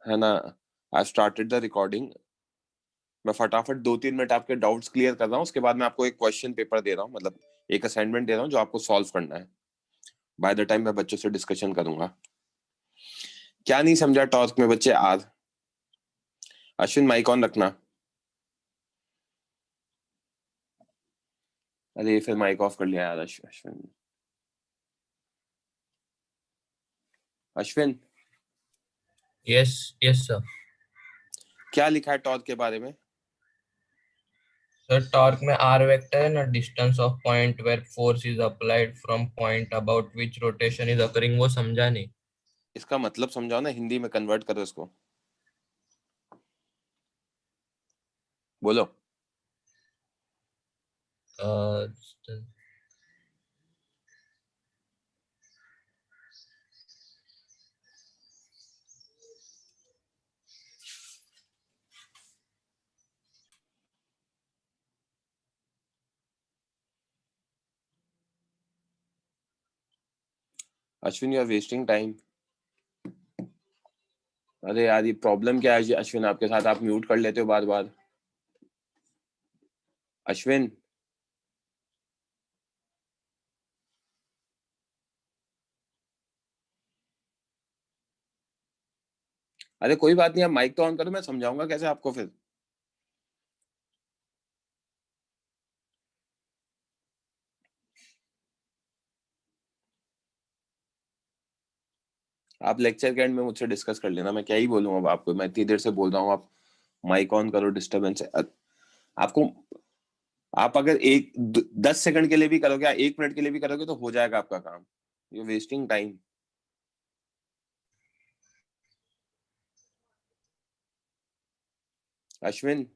है ना। I started the recording. मैं फटाफट 2-3 मिनट आपके डाउट्स क्लियर कर रहा हूँ, उसके बाद मैं आपको एक क्वेश्चन पेपर दे रहा हूँ, मतलब एक असाइनमेंट दे रहा हूँ जो आपको सॉल्व करना है। बाय द टाइम मैं बच्चों से डिस्कशन करूंगा। क्या नहीं समझा टॉर्क में बच्चे आज? अश्विन माइक ऑन रखना। अरे फिर माइक ऑफ कर लिया यार Ashwin. Ashwin yes yes sir. क्या लिखा है टॉर्क के बारे में? सर टॉर्क में आर वेक्टर है ना, distance of point where force is applied from point about which rotation is occurring, वो समझा नहीं। इसका मतलब समझाओ ना, हिंदी में कन्वर्ट करो इसको, बोलो। Uh, Ashwin you are wasting time. अरे यार ये प्रॉब्लम क्या है अश्विन आपके साथ? आप म्यूट कर लेते हो बार बार। अश्विन अरे कोई बात नहीं, आप माइक तो ऑन करो, मैं समझाऊंगा कैसे आपको फिर। आप लेक्चर के एंड में मुझसे डिस्कस कर लेना, मैं क्या ही बोलूँ अब आपको, मैं इतनी देर से बोल रहा हूँ, आप माइक ऑन करो, डिस्टर्बेंस है आपको। आप अगर 10 सेकंड के लिए भी करोगे या 1 मिनट के लिए भी करोगे तो हो जाएगा आपका काम। You wasting time. अश्विन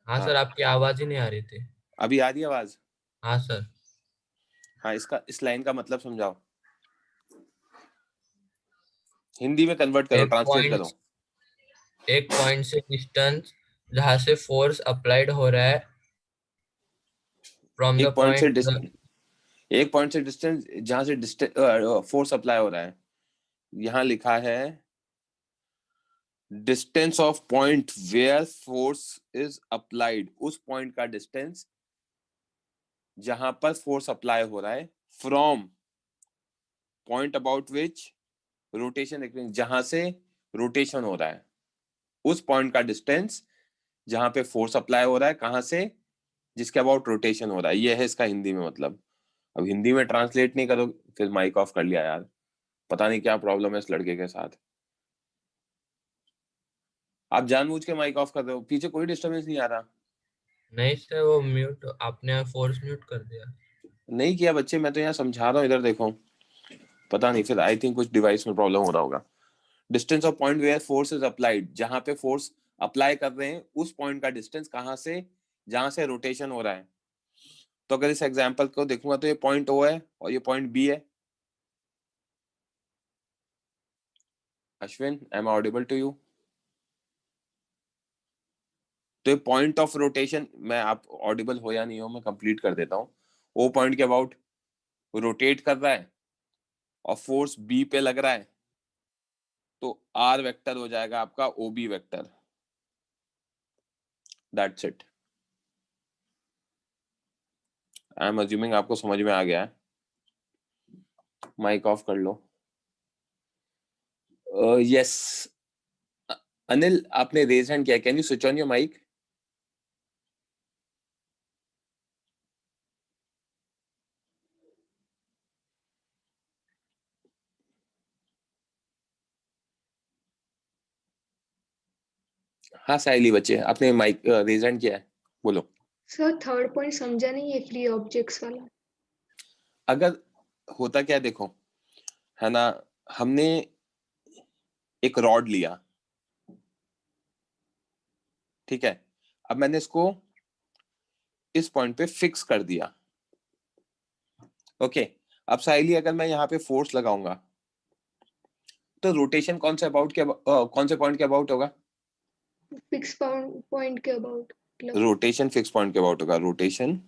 हाँ हाँ, सर, आपकी आवाज ही नहीं आ रही थी। अभी आ रही है आवाज? हाँ सर। हाँ, इसका इस लाइन का मतलब समझाओ, हिंदी में कन्वर्ट करो, एक ट्रांसलेट पॉइंट करो। एक पॉइंट से डिस्टेंस जहाँ से फोर्स अप्लाइड हो रहा है फ्रॉम द एक पॉइंट से पॉइंट। एक पॉइंट से डिस्टेंस जहां से फोर्स अप्लाई हो रहा है, यहाँ लिखा है distance of point where force is applied, उस पॉइंट का डिस्टेंस जहां पर फोर्स अप्लाई हो रहा है, from point about which rotation, जहां से रोटेशन हो रहा है, उस पॉइंट का डिस्टेंस जहां पे फोर्स अप्लाई हो रहा है, कहां से? जिसके अबाउट रोटेशन हो रहा है। ये है इसका हिंदी में मतलब। अब हिंदी में ट्रांसलेट नहीं करो फिर माइक ऑफ कर लिया यार, पता नहीं क्या प्रॉब्लम है इस लड़के के साथ। आप जानबूझ के माइक ऑफ कर रहे हो, पीछे कोई डिस्टरबेंस नहीं आ रहा। नहीं सर, वो म्यूट, आपने फोर्स म्यूट कर दिया। नहीं किया बच्चे, मैं तो यहाँ समझा रहा हूँ, इधर देखो। पता नहीं, फिर आई थिंक कुछ डिवाइस में प्रॉब्लम हो रहा होगा। Distance of point where force is applied, जहां पे फोर्स अप्लाई कर रहे हैं उस पॉइंट का डिस्टेंस कहां से? जहां से रोटेशन हो रहा है। तो अगर इस एग्जांपल को देखूंगा तो ये पॉइंट ओ है और ये पॉइंट बी है। Ashwin am I audible to you? तो ये पॉइंट ऑफ रोटेशन, मैं आप ऑडिबल हो या नहीं हो मैं कंप्लीट कर देता हूँ। ओ पॉइंट के अबाउट रोटेट कर रहा है और फोर्स बी पे लग रहा है, तो आर वेक्टर हो जाएगा आपका O B vector. That's it. I am assuming आपको समझ में आ गया है। माइक ऑफ कर लो। यस अनिल, आपने रेज हैंड किया, can you switch on your mic? हाँ साइली बच्चे, आपने माइक रेज हैंड किया है, बोलो। सर थर्ड पॉइंट समझा नहीं है, फ्री ऑब्जेक्ट्स वाला। अगर होता क्या देखो, है ना, हमने एक रॉड लिया, ठीक है, अब मैंने इसको इस पॉइंट पे फिक्स कर दिया। ओके, अब साइली अगर मैं यहाँ पे फोर्स लगाऊंगा तो रोटेशन कौन से अबाउट के कौन से पॉइंट के अबाउट होगा? फिक्स पॉइंट के अबाउट मतलब। रोटेशन फिक्स पॉइंट के अबाउट होगा। Rotation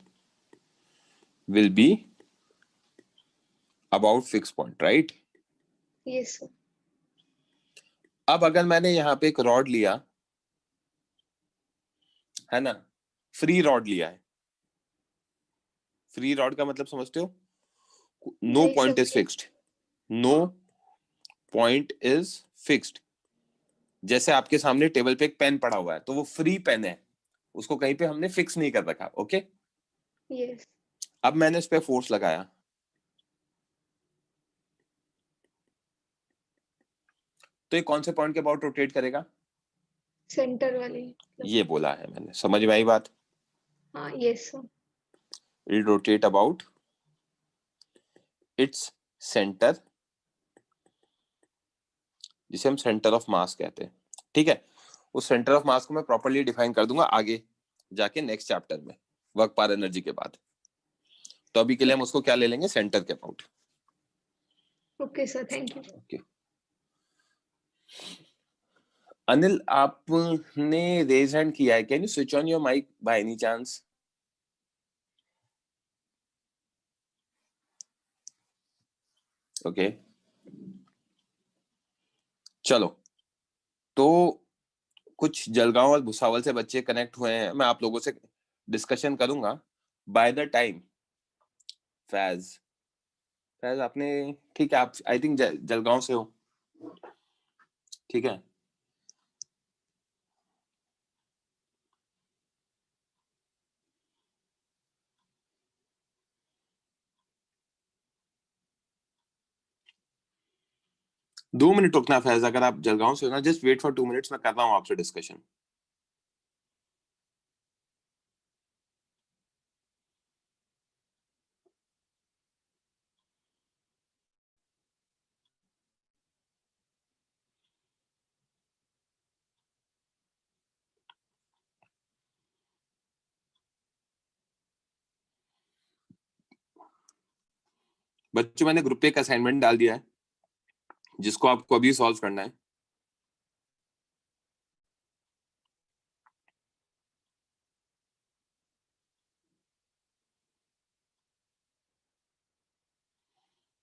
will be about fix point, right? Yes sir. अब अगर मैंने यहाँ पे एक रॉड लिया है ना, फ्री रॉड लिया है, फ्री रॉड का मतलब समझते हो, नो देख पॉइंट इज सकते हैं। Fixed, no point is fixed. जैसे आपके सामने टेबल पे एक पेन पड़ा हुआ है तो वो फ्री पेन है, उसको कहीं पे हमने फिक्स नहीं कर रखा, ओके। यस। अब मैंने इस पे फोर्स लगाया, तो ये कौन से पॉइंट के अबाउट रोटेट करेगा? सेंटर वाली। ये बोला है मैंने, समझ में आई बात? हाँ yes sir. It rotate about its centre, जिसे हम सेंटर ऑफ मास कहते हैं, ठीक है। उस सेंटर ऑफ मास को मैं प्रॉपर्ली डिफाइन कर दूंगा आगे जाके नेक्स्ट चैप्टर में, वर्क पावर एनर्जी के बाद। तो अभी के लिए हम उसको क्या ले लेंगे, सेंटर के about. Okay sir, thank you. Okay Anil, आपने रेज हैंड किया है, can you switch on your mic by any chance? Okay चलो, तो कुछ जलगांव और भुसावल से बच्चे कनेक्ट हुए हैं, मैं आप लोगों से डिस्कशन करूंगा by the time. Faiz, Faiz आपने, ठीक है, आप आई थिंक जलगांव से हो, ठीक है। दो मिनट रुकना फैज, अगर आप जलगांव से हो ना, जस्ट वेट फॉर 2 मिनट्स, मैं कर रहा हूँ आपसे डिस्कशन। बच्चों मैंने ग्रुप पे एक असाइनमेंट डाल दिया है जिसको आपको अभी सॉल्व करना है।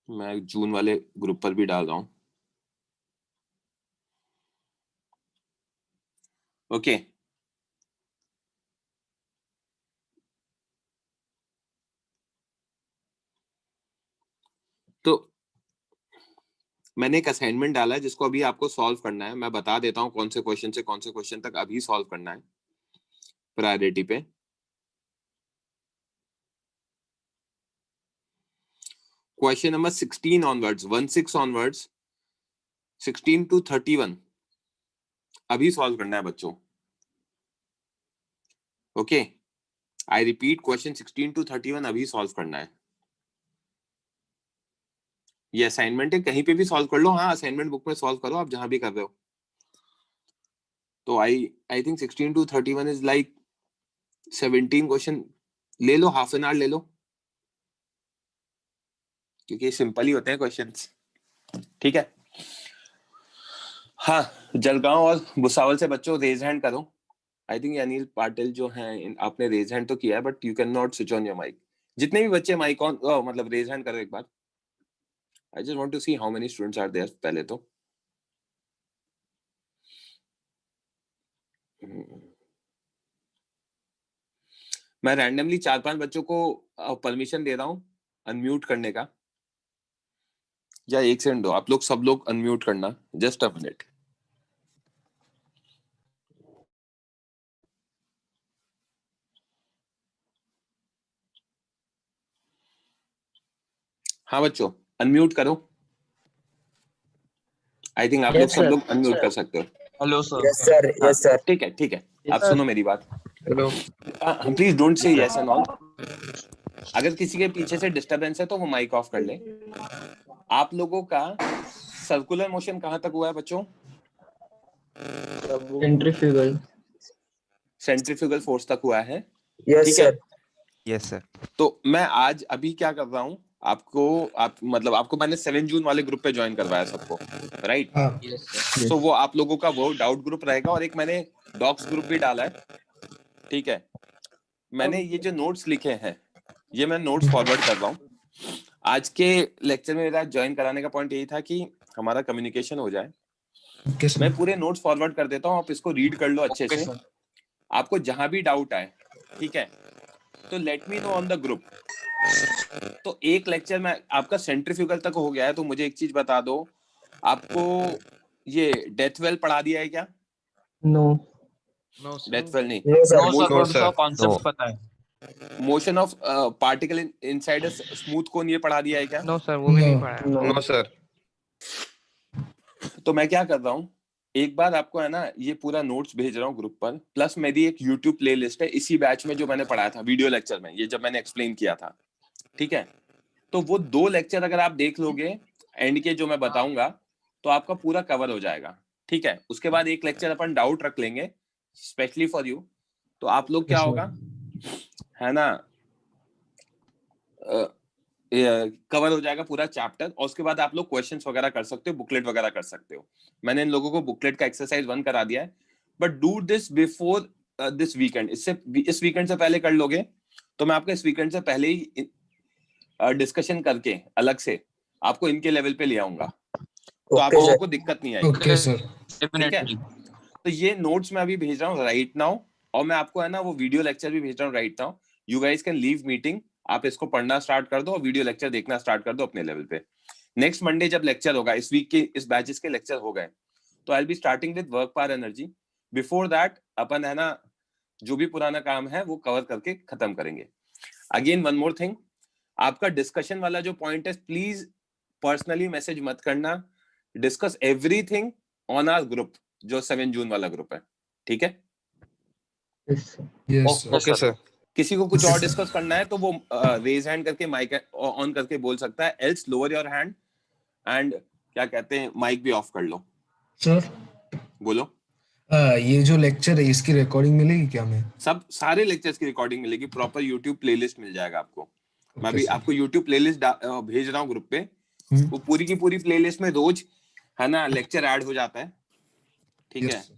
मैं जून वाले ग्रुप पर भी डाल रहा हूँ, ओके। तो मैंने एक असाइनमेंट डाला है जिसको अभी आपको सॉल्व करना है। मैं बता देता हूँ कौन से क्वेश्चन से कौन से क्वेश्चन तक अभी सॉल्व करना है प्रायोरिटी पे। Question number 16 onwards, 16 onwards, 16 to 31 अभी सॉल्व करना है बच्चों, okay. I repeat, question 16 to 31 अभी सॉल्व करना है। ये असाइनमेंट है, कहीं पे भी सॉल्व कर लो, हाँ असाइनमेंट बुक में सॉल्व करो आप जहां भी कर रहे हो। तो I think 16 to 31 is like 17 question, ले लो, हाफ एन आवर ले लो, क्योंकि सिंपल ही होते हैं क्वेश्चंस, ठीक है। हाँ, जलगांव और भुसावल से बच्चों रेज हैंड करो। आई थिंक अनिल पाटिल जो हैं, आपने रेज हैंड तो किया है but you can not switch on your mic. जितने भी बच्चे माइक ऑन मतलब रेज हैंड करो एक बार। I just want to see how many students are there पहले तो। मैं रैंडमली 4-5 बच्चों को परमिशन दे रहा हूँ अनम्यूट करने का, या 1 सेकंड दो, आप लोग सब लोग अनम्यूट करना, जस्ट अ मिनट। हाँ बच्चों, अनम्यूट करो। आई थिंक आप लोग सब लोग अनम्यूट कर सकते हो। Hello sir. Yes sir, yes sir. ठीक है, ठीक है, आप सुनो मेरी बात। Hello. Please don't say yes and all. अगर किसी के पीछे से डिस्टरबेंस है तो वो माइक ऑफ कर ले। आप लोगों का सर्कुलर मोशन कहां तक हुआ है बच्चों? सेंट्रीफ्यूगल। सेंट्रीफ्यूगल फोर्स तक हुआ है, यस ठीक है। सर। Yes sir. तो मैं आज अभी क्या कर रहा हूँ, मतलब आपको मैंने 7 जून वाले ग्रुप पे ज्वाइन करवाया सबको, राइट? Yes sir. तो वो आप लोगों का वो डाउट ग्रुप रहेगा, और एक मैंने डॉक्स ग्रुप भी डाला है, ठीक है। मैंने ये जो नोट्स लिखे हैं, ये मैं नोट्स फॉरवर्ड कर रहा हूँ। आज के लेक्चर में मेरा ज्वाइन कराने का पॉइंट यही था कि हमारा कम्युनिकेशन हो जाए, ओके सर। मैं पूरे नोट्स फॉरवर्ड कर देता हूँ, आप इसको रीड कर लो अच्छे से। आपको जहां भी डाउट आए, ठीक है, तो let me know on the group. तो एक लेक्चर में आपका सेंट्रीफ्यूगल तक हो गया है, तो मुझे एक चीज बता दो, आपको ये डेथ वेल पढ़ा दिया है क्या? नो डेथ वेल नहीं, no sir, no sir, concept no. पता है। Motion of particle inside smooth cone ये पढ़ा दिया है क्या? नो सर, वो भी नहीं पढ़ा है। No sir. तो मैं क्या कर रहा हूँ, एक बार आपको है ना ये पूरा नोट्स भेज रहा हूँ ग्रुप पर, प्लस मेरी एक यूट्यूब प्लेलिस्ट है इसी बैच में जो मैंने पढ़ाया था वीडियो लेक्चर में, ये जब मैंने एक्सप्लेन किया था, ठीक है। तो वो 2 लेक्चर अगर आप देख लोगे एंड के जो मैं बताऊंगा, तो आपका पूरा कवर हो जाएगा, ठीक है। उसके बाद एक लेक्चर अपन डाउट रख लेंगे स्पेशली फॉर यू। तो आप लोग क्या होगा, है ना, कवर हो जाएगा पूरा चैप्टर, और उसके बाद आप लोग क्वेश्चंस वगैरह कर सकते हो, बुकलेट वगैरह कर सकते हो। मैंने इन लोगों को बुकलेट का एक्सरसाइज 1 करा दिया है, but do this before this weekend. इस वीकेंड से पहले कर लोगे तो मैं आपको इस वीकेंड से पहले ही डिस्कशन करके अलग से आपको इनके लेवल पे ले आऊंगा, तो आप लोगों को दिक्कत नहीं आएगी। Okay sir. ठीक है, तो ये नोट्स मैं अभी भेज रहा हूँ राइट नाउ, और मैं आपको है ना वो वीडियो लेक्चर भी भेज रहा हूँ right now. You guys can leave meeting, आप इसको पढ़ना स्टार्ट कर दो और वीडियो लेक्चर देखना स्टार्ट कर दो अपने लेवल पे। नेक्स्ट मंडे जब लेक्चर होगा, इस वीक के इस बैचेस के लेक्चर हो गए, तो I will be starting with work power energy. Before that अपन है ना जो भी पुराना काम है वो कवर करके खत्म करेंगे। अगेन वन मोर थिंग, आपका डिस्कशन वाला जो पॉइंट है, प्लीज पर्सनली मैसेज मत करना, discuss everything on our group, जो 7 जून वाला ग्रुप है, ठीक है। Yes okay sir. किसी को कुछ और डिस्कस करना है तो वो रेज हैंड करके माइक ऑन करके बोल सकता है, else lower your hand and क्या कहते हैं माइक भी ऑफ कर लो। सर बोलो। ये जो लेक्चर है इसकी रिकॉर्डिंग मिलेगी क्या हमें? सब सारे लेक्चर्स की रिकॉर्डिंग मिलेगी, प्रॉपर यूट्यूब प्लेलिस्ट मिल जाएगा आपको। मैं ओके भी सर। आपको यूट्यूब प्लेलिस्ट भेज रहा हूँ ग्रुप पे, हम्म। वो पूरी की पूरी प्लेलिस्ट में रोज है ना लेक्चर ऐड हो जाता है, ठीक है। यस।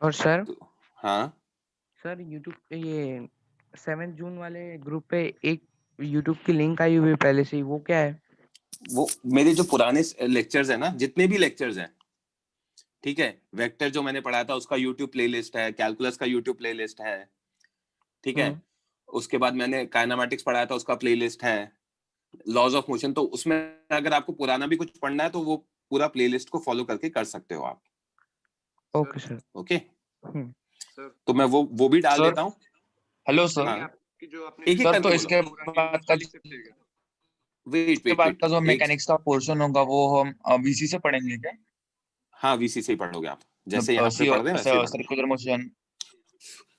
और सर तो हाँ सर यूट्यूब पे ये 7 जून वाले ग्रुप पे एक यूट्यूब की लिंक आई हुई है पहले से ही, वो क्या है? वो मेरे जो पुराने लेक्चर्स है ना, जितने भी लेक्चर्स हैं, ठीक है, वेक्टर जो मैंने पढ़ाया था उसका यूट्यूब प्लेलिस्ट है, कैलकुलस का यूट्यूब प्लेलिस्ट है, ठीक है। उसके बाद मैंने काइनेमैटिक्स पढ़ाया था उसका प्लेलिस्ट है, लॉज ऑफ मोशन, तो उसमें अगर आपको पुराना भी कुछ पढ़ना है तो वो पूरा प्लेलिस्ट को फॉलो करके कर सकते हो आप। Okay sir. ओके, तो मैं वो भी डाल सर, देता हूँ। Hello sir. हाँ, एक एक सर करके तो बोलो। इसके बाद का वेट इसके वेट बाद वेट का जो मैकेनिक्स का पोर्शन होगा वो हम वीसी से पढ़ेंगे क्या? हाँ, वीसी से ही पढ़ोगे आप, जैसे यहाँ पे पढ़ रहे हैं वैसे ही पढ़ोगे। Circular motion.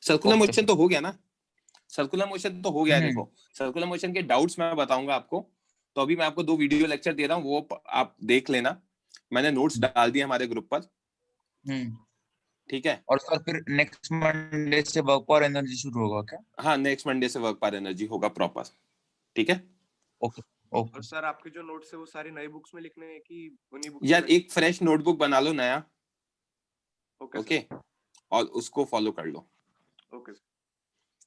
Circular okay motion तो हो गया ना, सर्कुलर मोशन तो हो गया है। हम्म। देखो, सर्कुलर मोशन के डाउट्स मैं बताऊंगा आपको, तो अभी मैं आपको 2 वीडियो लेक्चर दे रहा हूँ, वो आप देख लेना। मैंने नोट्स डाल दिए हमारे ग्रुप पर, ठीक है। और सर फिर नेक्स्ट मंडे से वर्क पावर एनर्जी शुरू होगा क्या? हाँ, नेक्स्ट मंडे से वर्क पावर एनर्जी होगा प्रॉपर, ठीक है। Okay okay. और सर आपके जो नोट्स है वो सारी नई बुक्स में लिखने हैं कि उन्हीं बुक्स यार में? एक फ्रेश नोटबुक बना लो नया, ओके, और उसको फॉलो कर लो। Okay sir.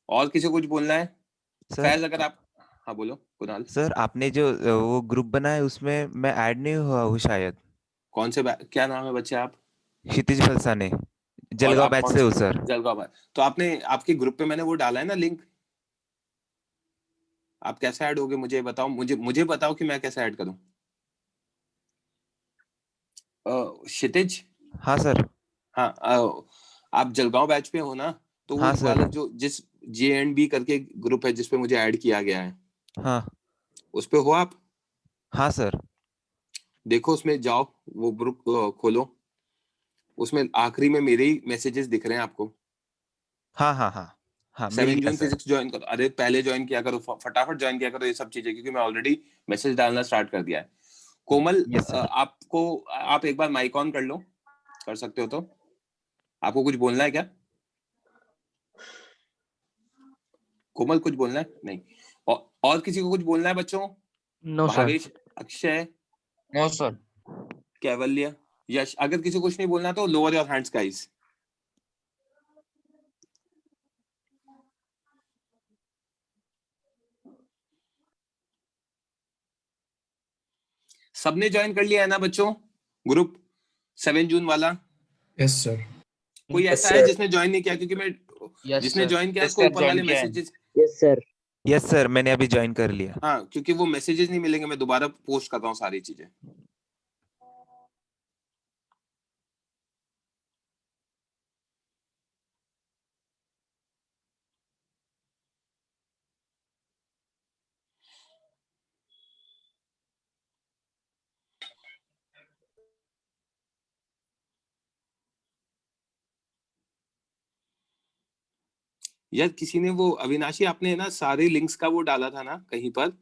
और किसी को कुछ बोलना है? सर फैज अगर आप, हाँ बोलो कुणाल। सर आपने जो वो ग्रुप बनाया है उसमें मैं ऐड नहीं हुआ हूँ शायद। कौन से क्या नाम है बच्चे आप? क्षितिज फलसाने, और जलगांव आप बैच कौन से हो सर। जलगांव में। तो आपने आपके ग्रुप पे मैंने वो डाला है ना लिंक, आप कैसे ऐड होगे मुझे बताओ, मुझे बताओ कि मैं कैसे ऐड करूं। क्षितिज। हाँ सर। हाँ, आप जलगांव बैच पे हो ना, तो वो हाँ सर। वाला जो जिस JNB करके ग्रुप है जिसपे मुझे ऐड किया गया है, हाँ उस पे हो आप? हाँ सर। देखो उसमें जाओ, वो ग्रुप खोलो, उसमें आखिरी में मेरे ही मैसेजेस दिख रहे हैं आपको। हाँ हाँ हाँ हाँ मिल 7 गया जून सर। फिजिक्स ज्वाइन करो, अरे पहले ज्वाइन किया करो, फटाफट ज्वाइन किया करो ये सब चीजें, क्योंकि मैं ऑलरेडी मैसेज डालना स्टार्ट कर दिया है। कोमल, यस सर। आपको आप एक बार माइक ऑन कर लो, कर सकते हो तो। आपको कुछ बोलना है क्या कोमल? कुछ बोलना है? नहीं। और किसी को कुछ बोलना है बच्चों? No sir. Bhavesh, Akshay, no sir. Kaivalya, Yash, अगर किसी को कुछ नहीं बोलना तो लोअर योर हैंड्स गाइस। सबने ज्वाइन कर लिया है ना बच्चों ग्रुप 7 जून वाला? Yes sir. कोई Yes, ऐसा है sir. जिसने ज्वाइन नहीं किया? क्योंकि मैं यस जिसने सर। ज्वाइन किया Yes, उसको sir, ऊपर join वाले किया है। Messages, Yes, sir. Yes sir, मैंने अभी ज्वाइन कर लिया। हाँ, क्योंकि वो मैसेजेस नहीं मिलेंगे, मैं दोबारा पोस्ट कर रहा हूँ सारी चीजें। यार किसी ने वो अविनाशी, आपने ना सारे लिंक्स का वो डाला था ना कहीं पर,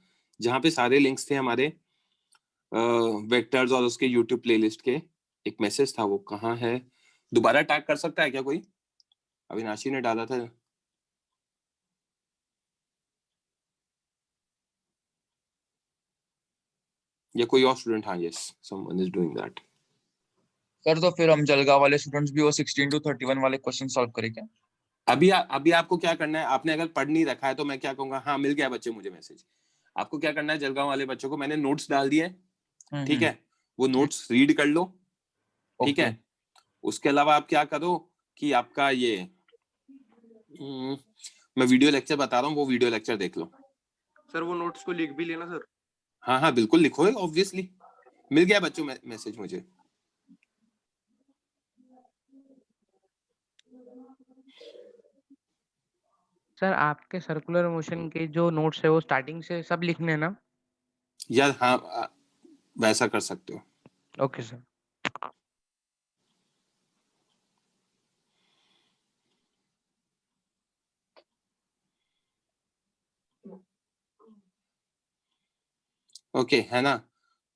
जहाँ पे सारे लिंक्स थे हमारे वेक्टर्स और उसके यूट्यूब प्लेलिस्ट के, एक मैसेज था, वो कहाँ है? दोबारा टैग कर सकता है क्या कोई? अविनाशी ने डाला था या कोई और स्टूडेंट? हाँ, yes, someone is doing that. Sir तो फिर हम जलगांव वाले स्टूडेंट्स भी वो 16 to 31 वाले क्वेश्चन सॉल्व करें क्या? अभी आपको क्या करना है, आपने अगर पढ़ नहीं रखा है तो मैं क्या कहूंगा, हाँ मिल गया बच्चे मुझे मैसेज। आपको क्या करना है, जलगांव वाले बच्चों को मैंने नोट्स डाल दिए हैं, ठीक है, वो नोट्स रीड कर लो, ठीक ओके। है। उसके अलावा आप क्या करो कि आपका ये मैं वीडियो लेक्चर बता रहा हूँ, वो वीडियो लेक्चर देख लो। सर वो नोट्स को लिख भी लेना सर। हाँ हाँ बिल्कुल लिखो, ऑब्वियसली। मिल गया बच्चों मैसेज मुझे। सर आपके सर्कुलर मोशन के जो नोट्स है वो स्टार्टिंग से सब लिखने हैं ना? यार हाँ, वैसा कर सकते हो। Okay sir. ओके है ना?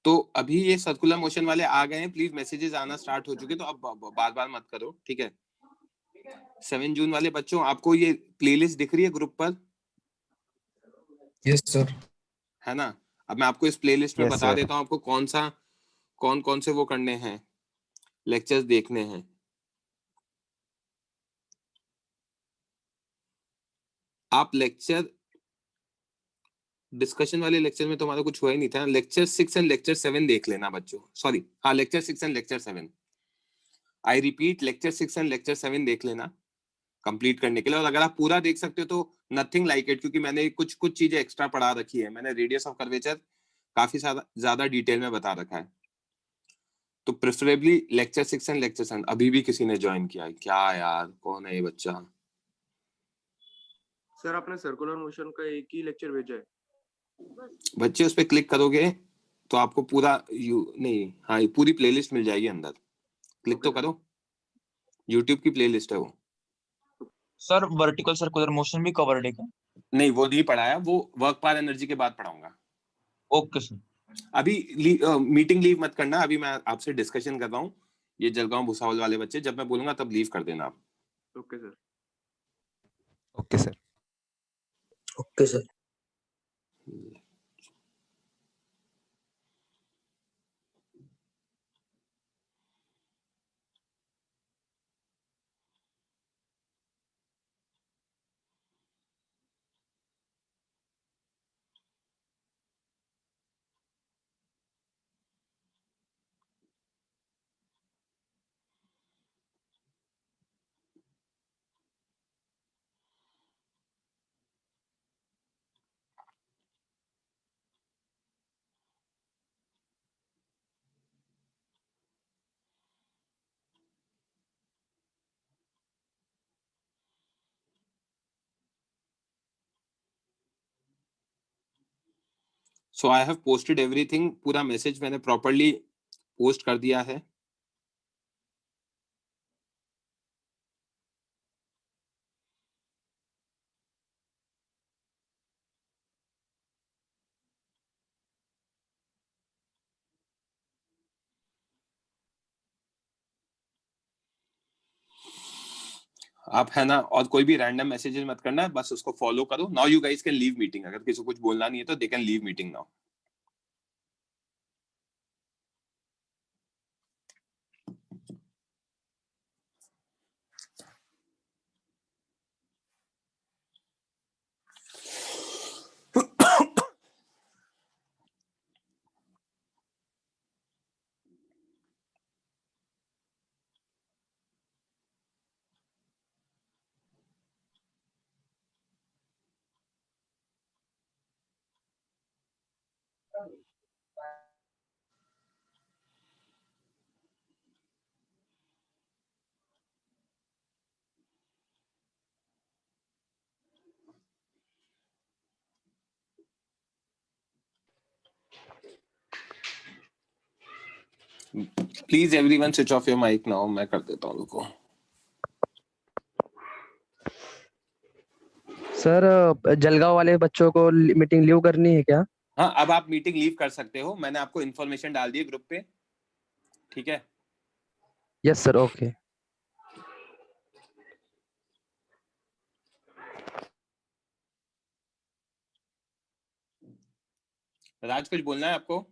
तो अभी ये सर्कुलर मोशन वाले आ गए हैं, प्लीज मैसेजेस आना स्टार्ट हो चुके, तो अब बार बार मत करो, ठीक है। 7 जून वाले बच्चों, आपको ये प्लेलिस्ट दिख रही है ग्रुप पर? Yes sir. है ना? अब मैं आपको इस प्लेलिस्ट में यस बता सर। देता हूँ आपको कौन कौन से वो करने हैं, लेक्चर्स देखने हैं। आप लेक्चर डिस्कशन वाले लेक्चर में तुम्हारा कुछ हुआ ही नहीं था, लेक्चर 6 एंड लेक्चर 7 देख लेना बच्चों, सॉरी हाँ, lecture 6 and lecture 7, I repeat, lecture 6 and lecture 7 देख लेना कंप्लीट करने के लिए। और अगर आप पूरा देख सकते हो तो नथिंग लाइक इट, क्योंकि मैंने कुछ कुछ चीजें एक्स्ट्रा पढ़ा रखी है, मैंने रेडियस ऑफ कर्वेचर काफी ज्यादा डिटेल में बता रखा है। तो प्रेफरेबली लेक्चर 6 एंड लेक्चर 7। अभी भी किसी ने ज्वाइन किया है क्या यार? कौन है ये बच्चा? सर आपने सर्कुलर मोशन का एक ही लेक्चर भेजा है। बच्चे उस पर क्लिक करोगे तो आपको पूरा नहीं, हाँ, ये पूरी प्लेलिस्ट मिल जाएगी अंदर। क्लिक तो करो, यूट्यूब की प्लेलिस्ट है वो। सर वर्टिकल सर्कुलर मोशन भी कवर्ड है क्या? नहीं, वो नहीं पढ़ाया, वो वर्क पार एनर्जी के बाद पढ़ाऊंगा। Okay sir. अभी मीटिंग लीव मत करना, अभी मैं आपसे डिस्कशन कर रहा हूँ। ये जलगांव भुसावल वाले बच्चे, जब मैं बोलूंगा तब लीव कर देना आप। Okay sir. Okay sir. Okay sir. So I have posted everything, पूरा मैसेज मैंने प्रॉपरली पोस्ट कर दिया है। आप है ना, और कोई भी रैंडम मैसेजेस मत करना, बस उसको फॉलो करो। Now you guys can leave meeting, अगर किसी को कुछ बोलना नहीं है तो they can leave meeting now. Please everyone switch off your mic now, मैं कर देता हूँ रुको। सर जलगांव वाले बच्चों को मीटिंग लीव करनी है क्या? हाँ, अब आप मीटिंग लीव कर सकते हो, मैंने आपको इन्फॉर्मेशन डाल दी है ग्रुप पे, ठीक है? Yes sir, okay. राज कुछ बोलना है आपको?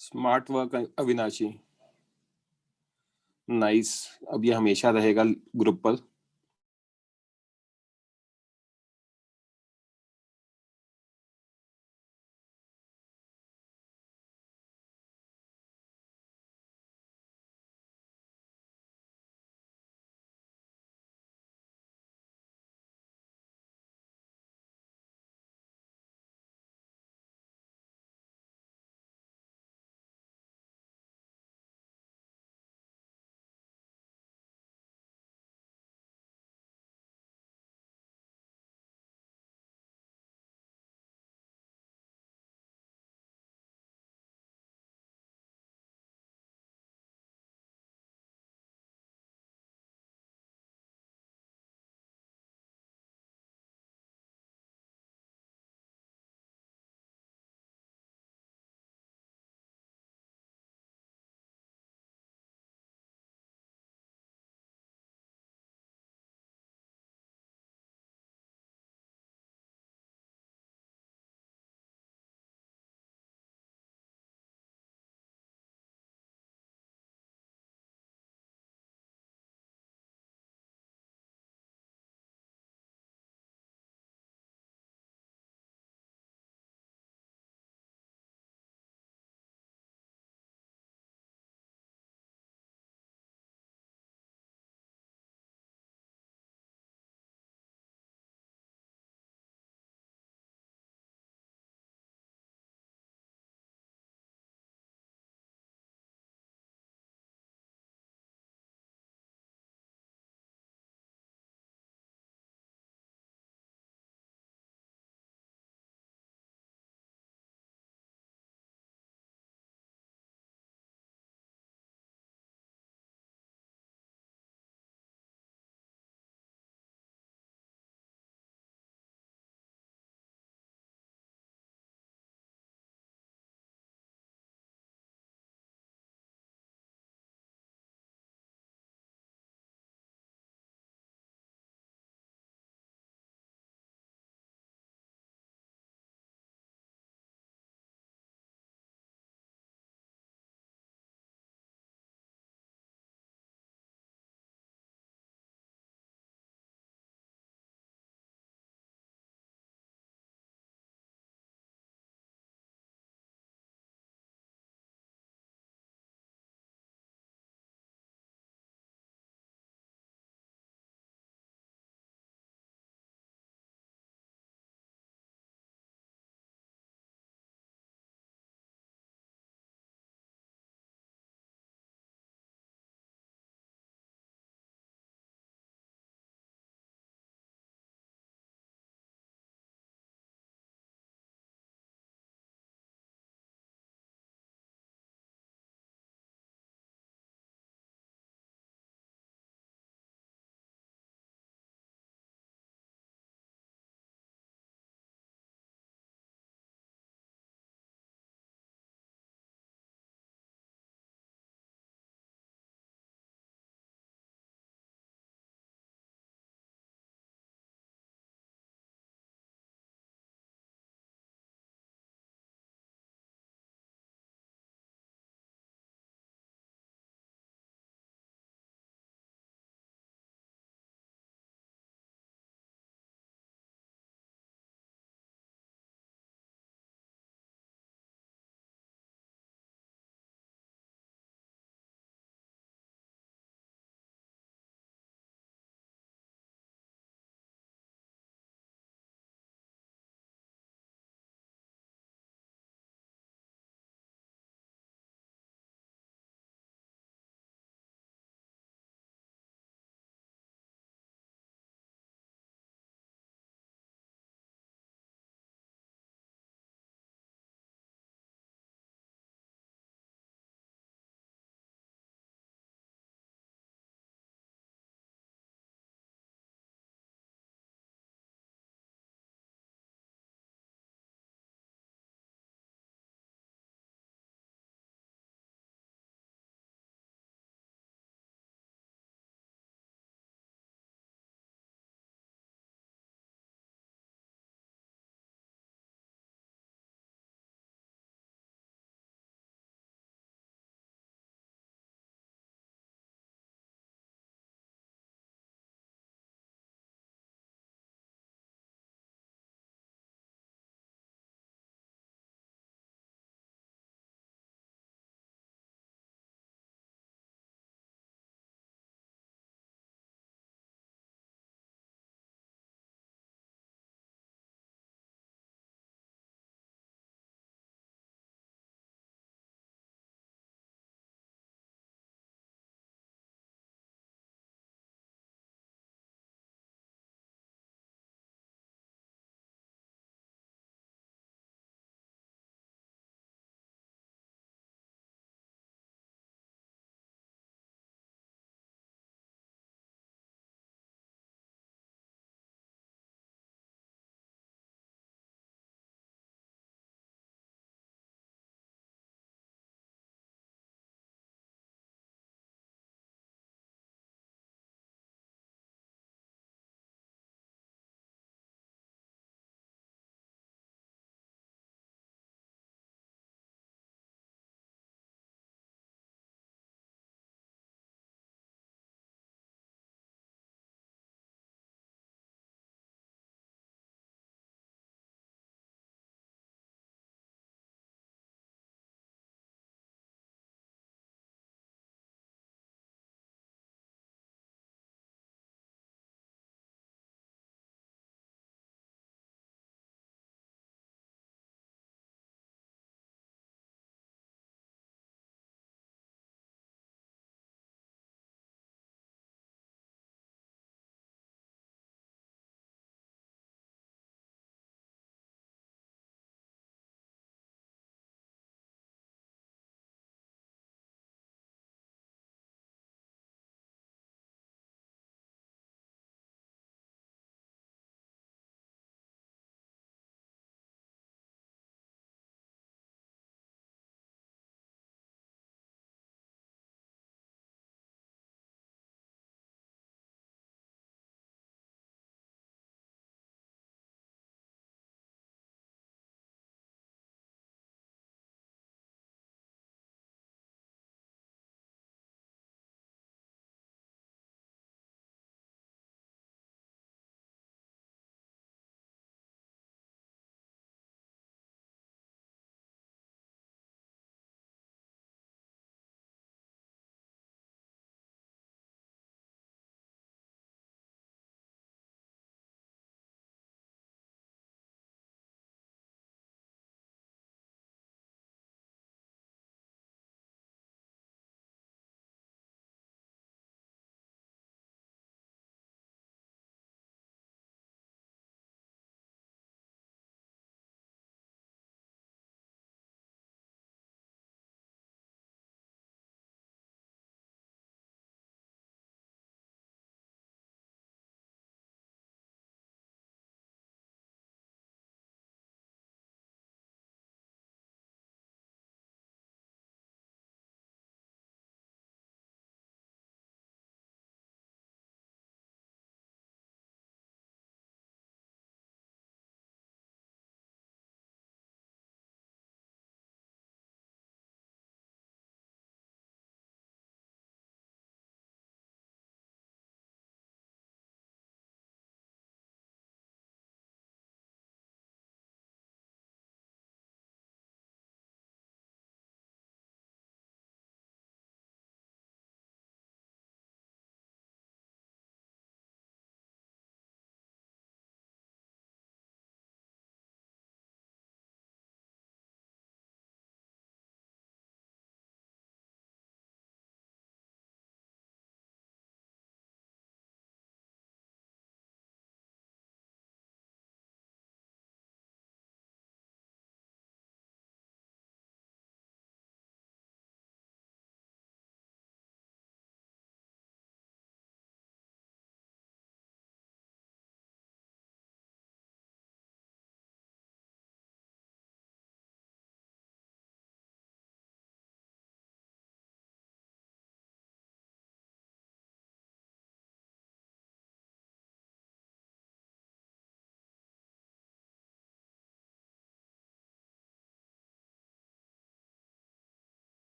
स्मार्ट वर्क अविनाशी, नाइस। अब ये हमेशा रहेगा ग्रुप पर।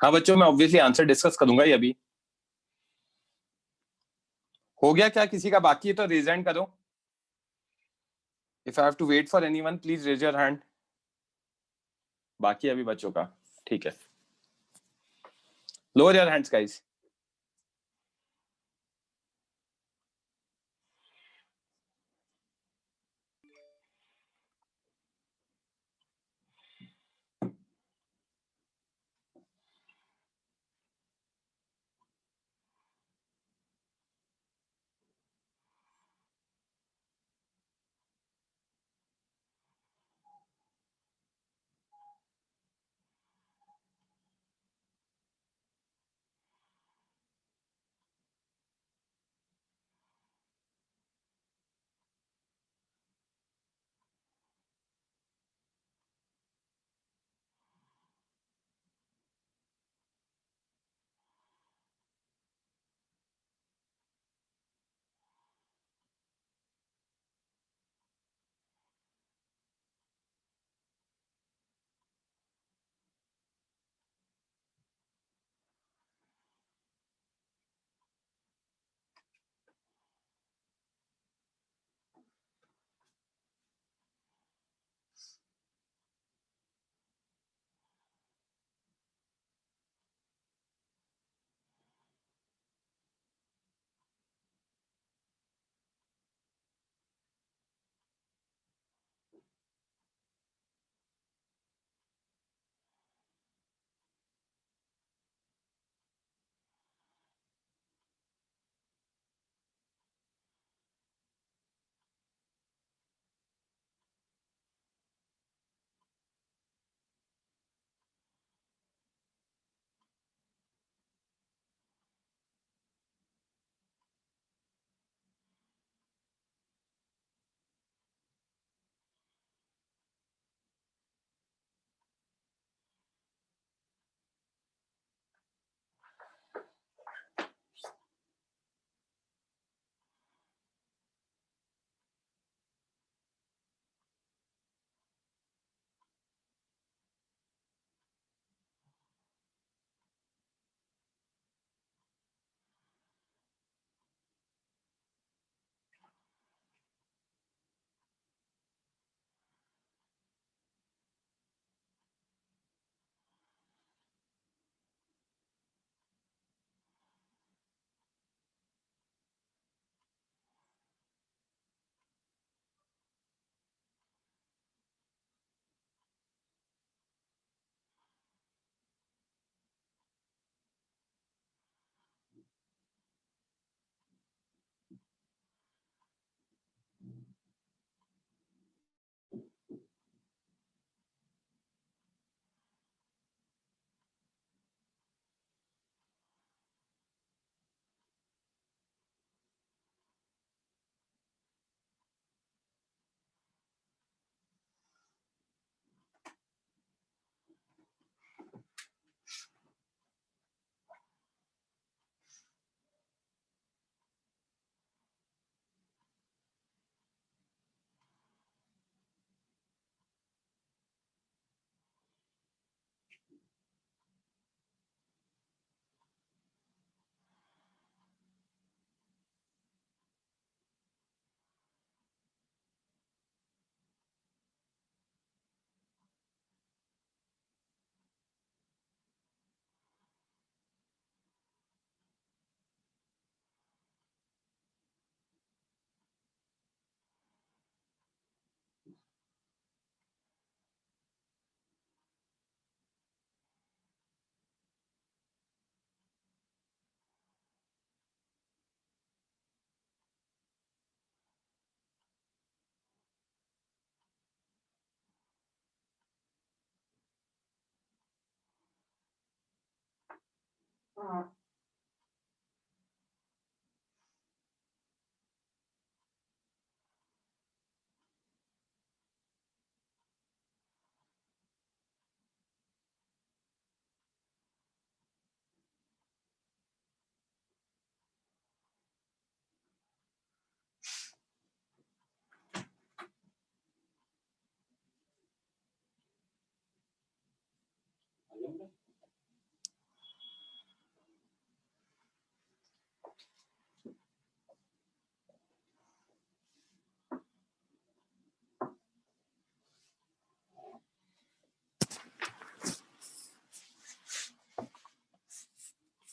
हाँ बच्चों, मैं ऑब्वियसली आंसर डिस्कस करूंगा ही अभी। हो गया क्या? किसी का बाकी है तो रेज हैंड करो। If I have to wait for anyone please raise your hand. बाकी है अभी बच्चों का, ठीक है। Lower your hands guys.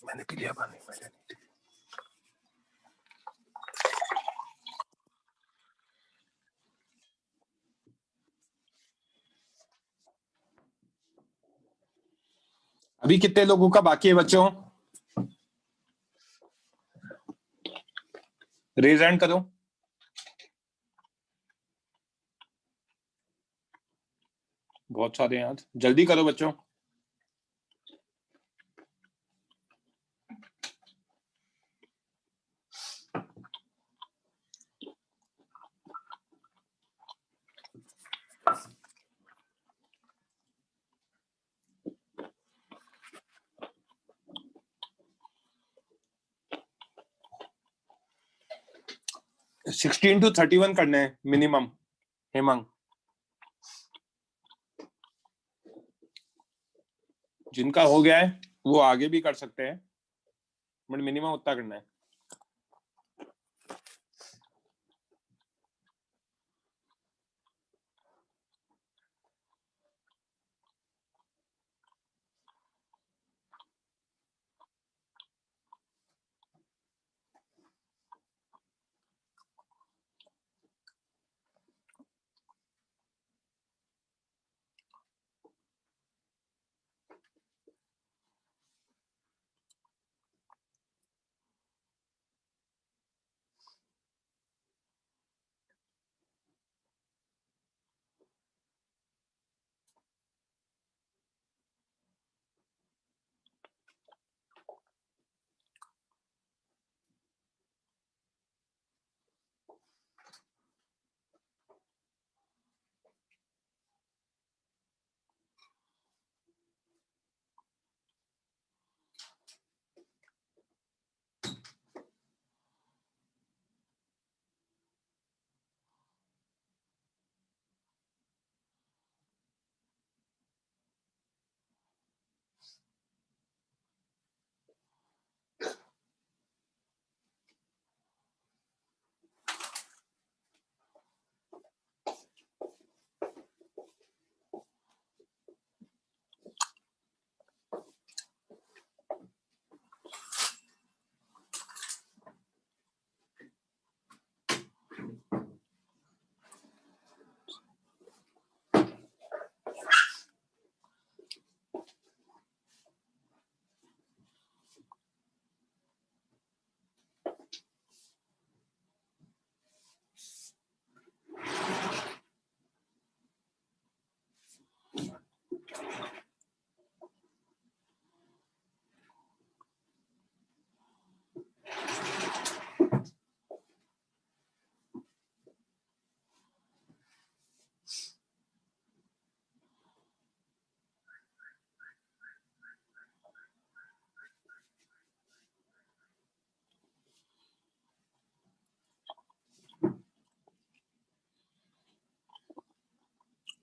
मैंने पी लिया पानी, मैंने नहीं। अभी कितने लोगों का बाकी है बच्चों? रेज हैंड करो। बहुत सारे हैं यार, जल्दी करो बच्चों। सिक्सटीन टू 31 करने हैं मिनिमम। हेमंग, जिनका हो गया है वो आगे भी कर सकते हैं, बट मिनिमम उतना करना है।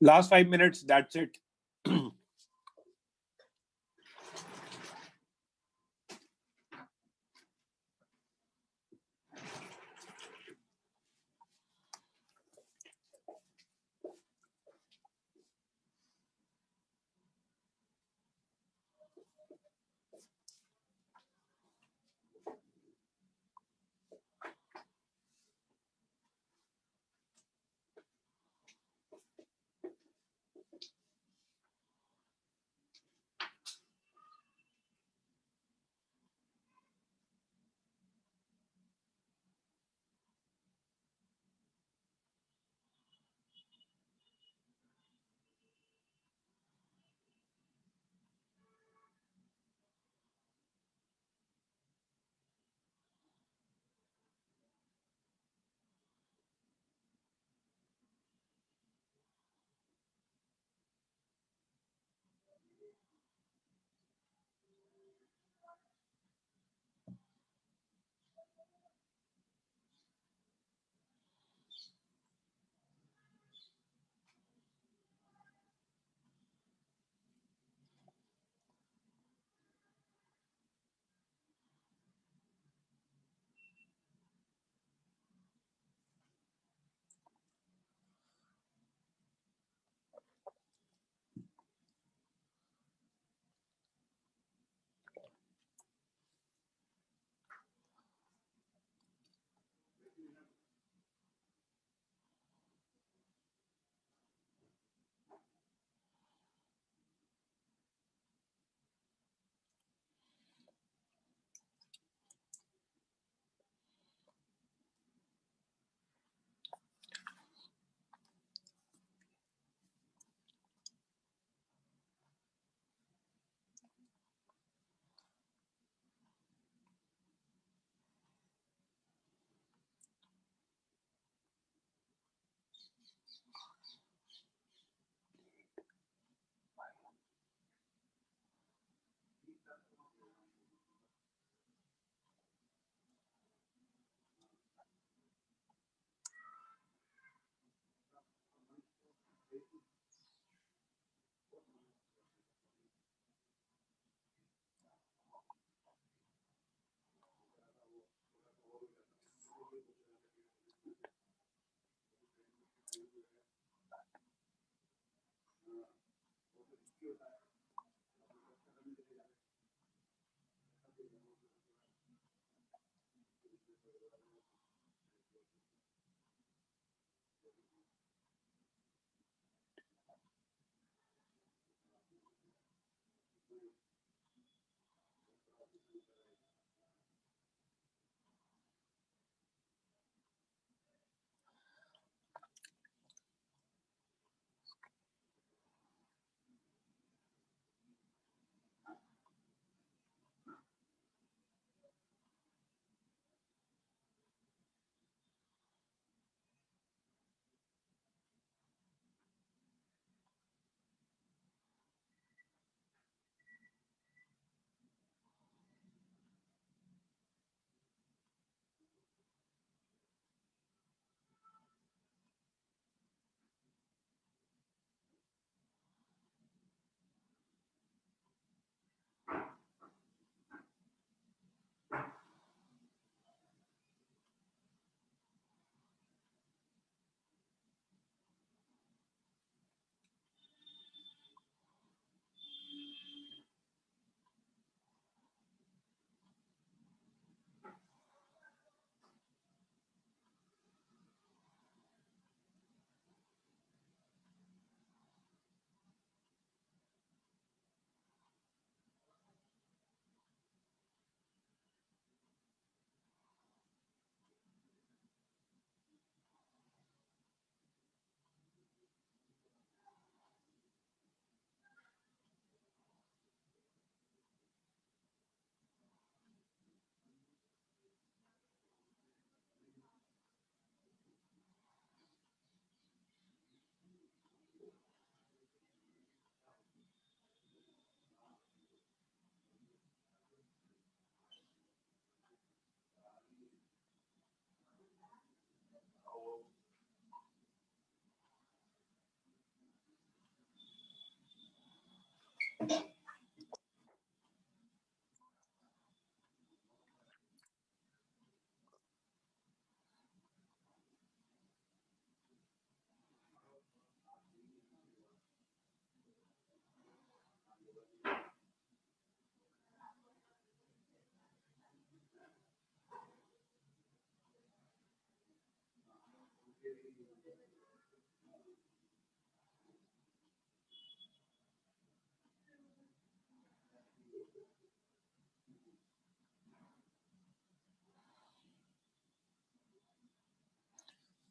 Last 5 minutes, that's it.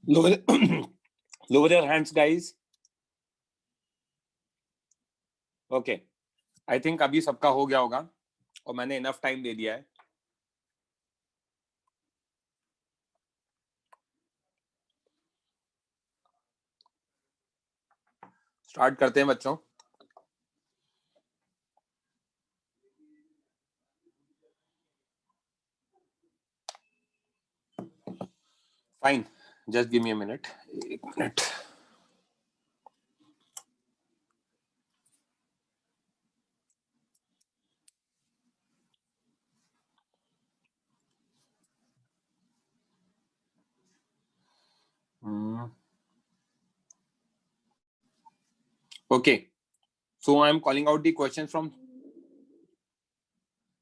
Lower, lower your hands, guys. Okay. I think अभी सबका हो गया होगा और मैंने enough time दे दिया है. Start करते हैं बच्चों. Fine. Just give me a minute. एक minute. Okay. So I am calling out the questions from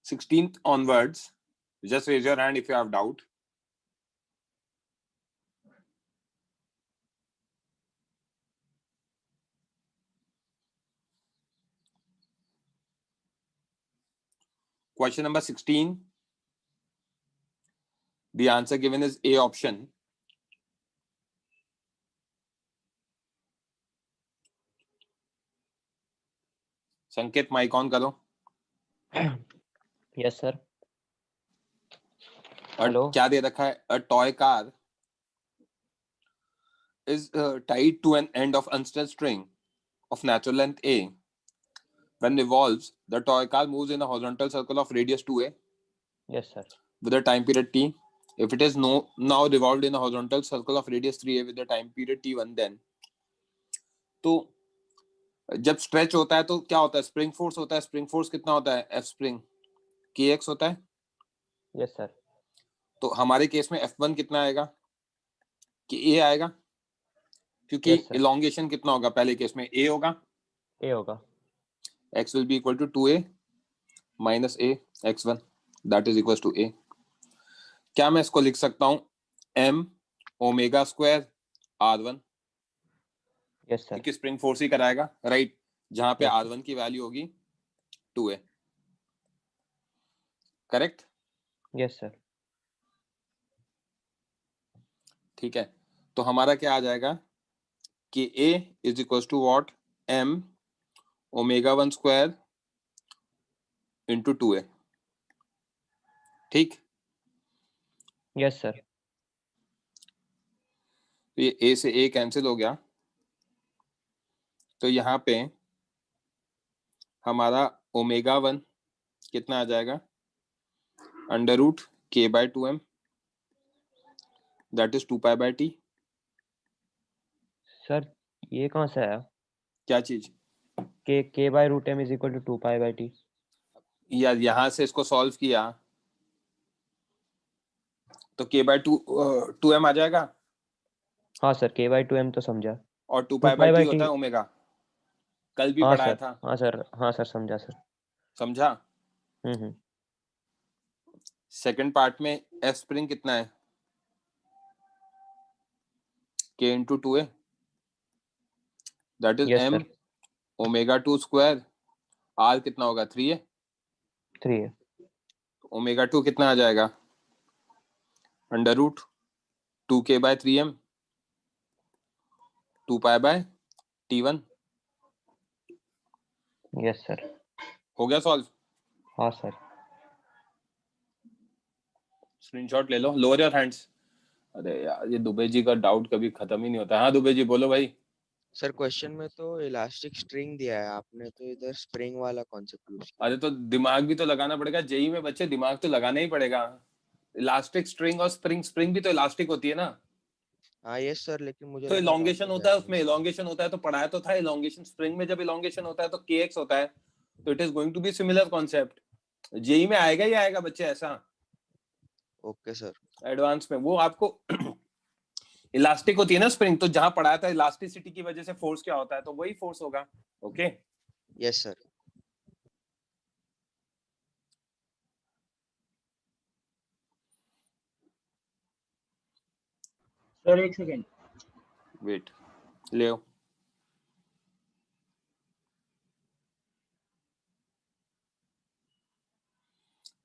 16th onwards. Just raise your hand if you have doubt. Question number 16. The answer given is A option. संकेत mic on करो. Yes sir. और Hello. क्या दे रखा है? A toy car is tied to an end of unstretched string of natural length A. When revolves, the toy car moves in a horizontal circle of radius 2A Yes sir. with a time period T. If it is now revolved in a horizontal circle of radius 3A with a time period T1, then तो जब stretch होता है तो क्या होता है? Spring force होता है. स्प्रिंग फोर्स कितना होता है? F स्प्रिंग kx होता है. Yes sir. तो हमारे केस में F1 कितना आएगा? कि A आएगा, क्योंकि Yes, sir. इलोंगेशन कितना होगा? पहले केस में A होगा. ए होगा. x will be equal to 2a minus a x1 that is equals to a. क्या मैं इसको लिख सकता हूं m omega square r1 yes sir एक स्प्रिंग फोर्स ही कराएगा राइट, जहां पे Yes, sir. r1 की वैल्यू होगी 2a, करेक्ट? यस सर ठीक है, तो हमारा क्या आ जाएगा कि a is equal to what m omega 1 square into 2a, ठीक? यस सर तो ये a से a कैंसिल हो गया, तो यहाँ पे हमारा ओमेगा 1 कितना आ जाएगा under root k by 2m that is 2 pi by t. Sir ये कहाँ से आया क्या चीज k बाय root m is equal to 2 pi by t? यार, यहाँ से इसको सॉल्व किया तो k बाय 2m आ जाएगा हाँ सर k बाय 2m तो समझा. और 2 2 पाई बाय by t होता t. है ओमेगा, कल भी हाँ पढ़ाया सर था, हाँ सर समझा सर. समझा? हम्म. सेकंड पार्ट में f स्प्रिंग कितना है k into 2a that is yes m sir omega 2 square, r कितना होगा 3a, 3 है. ओमेगा 2 कितना आ जाएगा under root 2k by 3m 2 pi by t1. Yes sir. हो गया सॉल्व? हाँ सर. स्क्रीनशॉट ले लो, लोअर योर हैंड्स. अरे यार, ये दुबे जी का डाउट कभी खत्म ही नहीं होता. हाँ दुबे जी बोलो भाई. सर क्वेश्चन में तो इलास्टिक स्ट्रिंग दिया है, आपने तो इधर स्प्रिंग वाला कॉन्सेप्ट यूज किया. अरे तो दिमाग भी तो लगाना पड़ेगा, जेई में बच्चे दिमाग तो लगाना ही पड़ेगा. इलास्टिक स्ट्रिंग और स्प्रिंग भी तो इलास्टिक होती है ना, हाँ यस सर, लेकिन मुझे तो लगा इलोंगेशन आपने होता है Japanese उसमें, इलोंगेशन होता है तो पढ़ाया तो था इलोंगेशन. स्प्रिंग में जब इलोंगेशन होता है तो kx होता है, तो it is going to be similar concept. JEE में आएगा ही आएगा बच्चे ऐसा ओके सर. एडवांस में. वो आपको इलास्टिक होती है ना स्प्रिंग, तो जहां पढ़ाया था इलास्टिसिटी की वजह से फोर्स क्या होता है, तो वही फोर्स होगा. Okay yes sir. सर एक सेकेंड वेट ले आओ.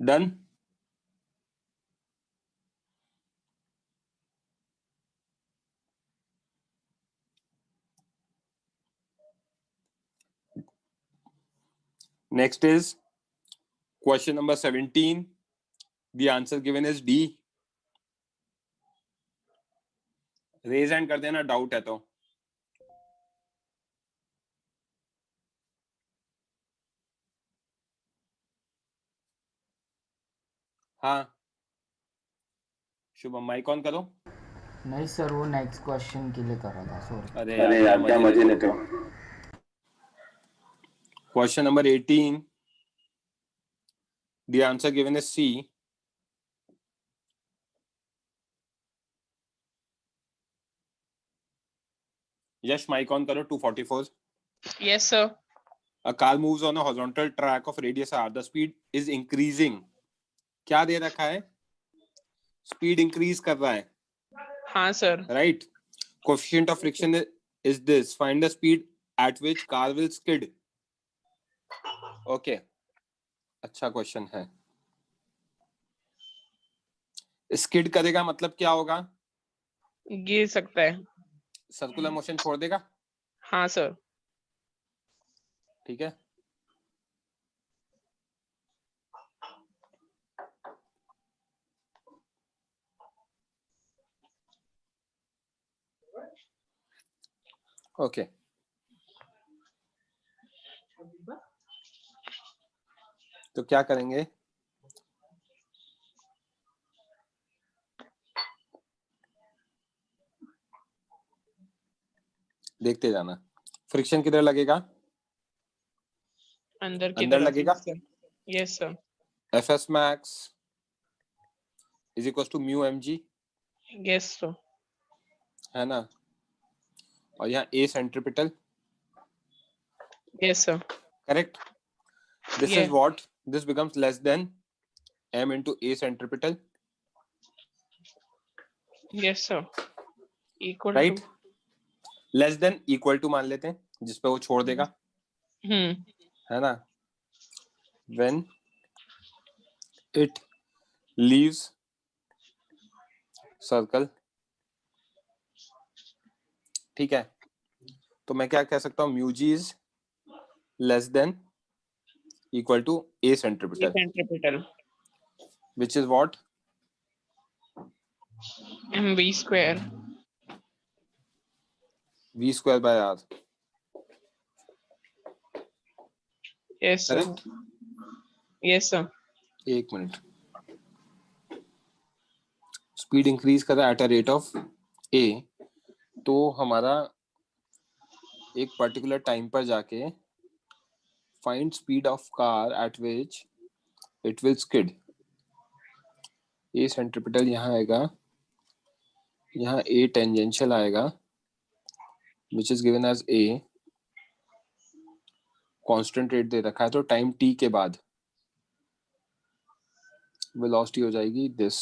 Done. Next is question number 17. The answer given is D. Raise hand कर देना डाउट है तो. हाँ शुभम माइक ऑन करो. नहीं सर वो नेक्स्ट क्वेश्चन के लिए कर रहा था. सॉरी. अरे यार क्या मजे लेते हो. Question number 18. The answer given is C. Yash mic on करो. 244. Yes, sir. A car moves on a horizontal track of radius r. The speed is increasing. क्या दे रखा है? Speed increase कर रहा है. हाँ sir. Right. Coefficient of friction is this. Find the speed at which car will skid. Okay. अच्छा question है. स्किड करेगा मतलब क्या होगा? गिर सकता है. सर्कुलर मोशन छोड़ देगा. हाँ सर. ठीक है. ओके तो क्या करेंगे? देखते जाना. फ्रिक्शन किधर लगेगा? अंदर की अंदर तरफ. लगेगा. Yes sir. Fs max is equals to mu mg. Yes sir. है ना. और यहाँ A centripetal. Yes sir. Correct. This Yeah. is what this becomes less than m into a centripetal, Yes, sir. Equal right? to. Less than equal to मान लेते हैं जिसपे वो छोड़ देगा, है ना? When it leaves circle, ठीक है? तो मैं क्या कह सकता हूँ? Mu g is less than equal to a centripetal, Centripetal. which is what? mv square. v square by r. Yes, sir. Correct? Yes, sir. एक मिनट. स्पीड इंक्रीज कर रहा है at a rate of A, तो हमारा एक particular time पर जाके find speed of car at which it will skid. A centripetal यहाँ आएगा, यहाँ ए टेंजेंशियल आएगा, which is given as A. Constant rate दे रखा है, तो टाइम टी के बाद वेलोसिटी हो जाएगी दिस.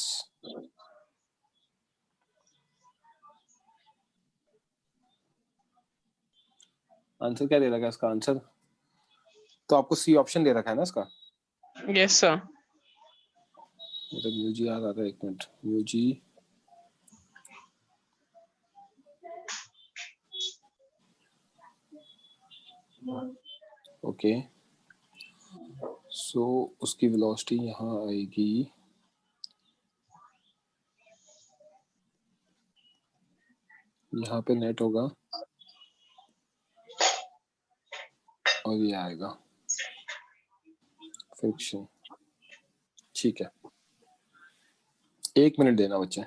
आंसर क्या दे रखा है इसका? आंसर तो आपको सी ऑप्शन दे रखा है ना इसका. Yes, sir. मतलब म्यू जी आ रहा था, एक मिनट. म्यू जी ओके, सो उसकी वेलोसिटी यहाँ आएगी, यहाँ पे नेट होगा और ये आएगा फ्रिक्शन. ठीक है, एक मिनट देना बच्चे.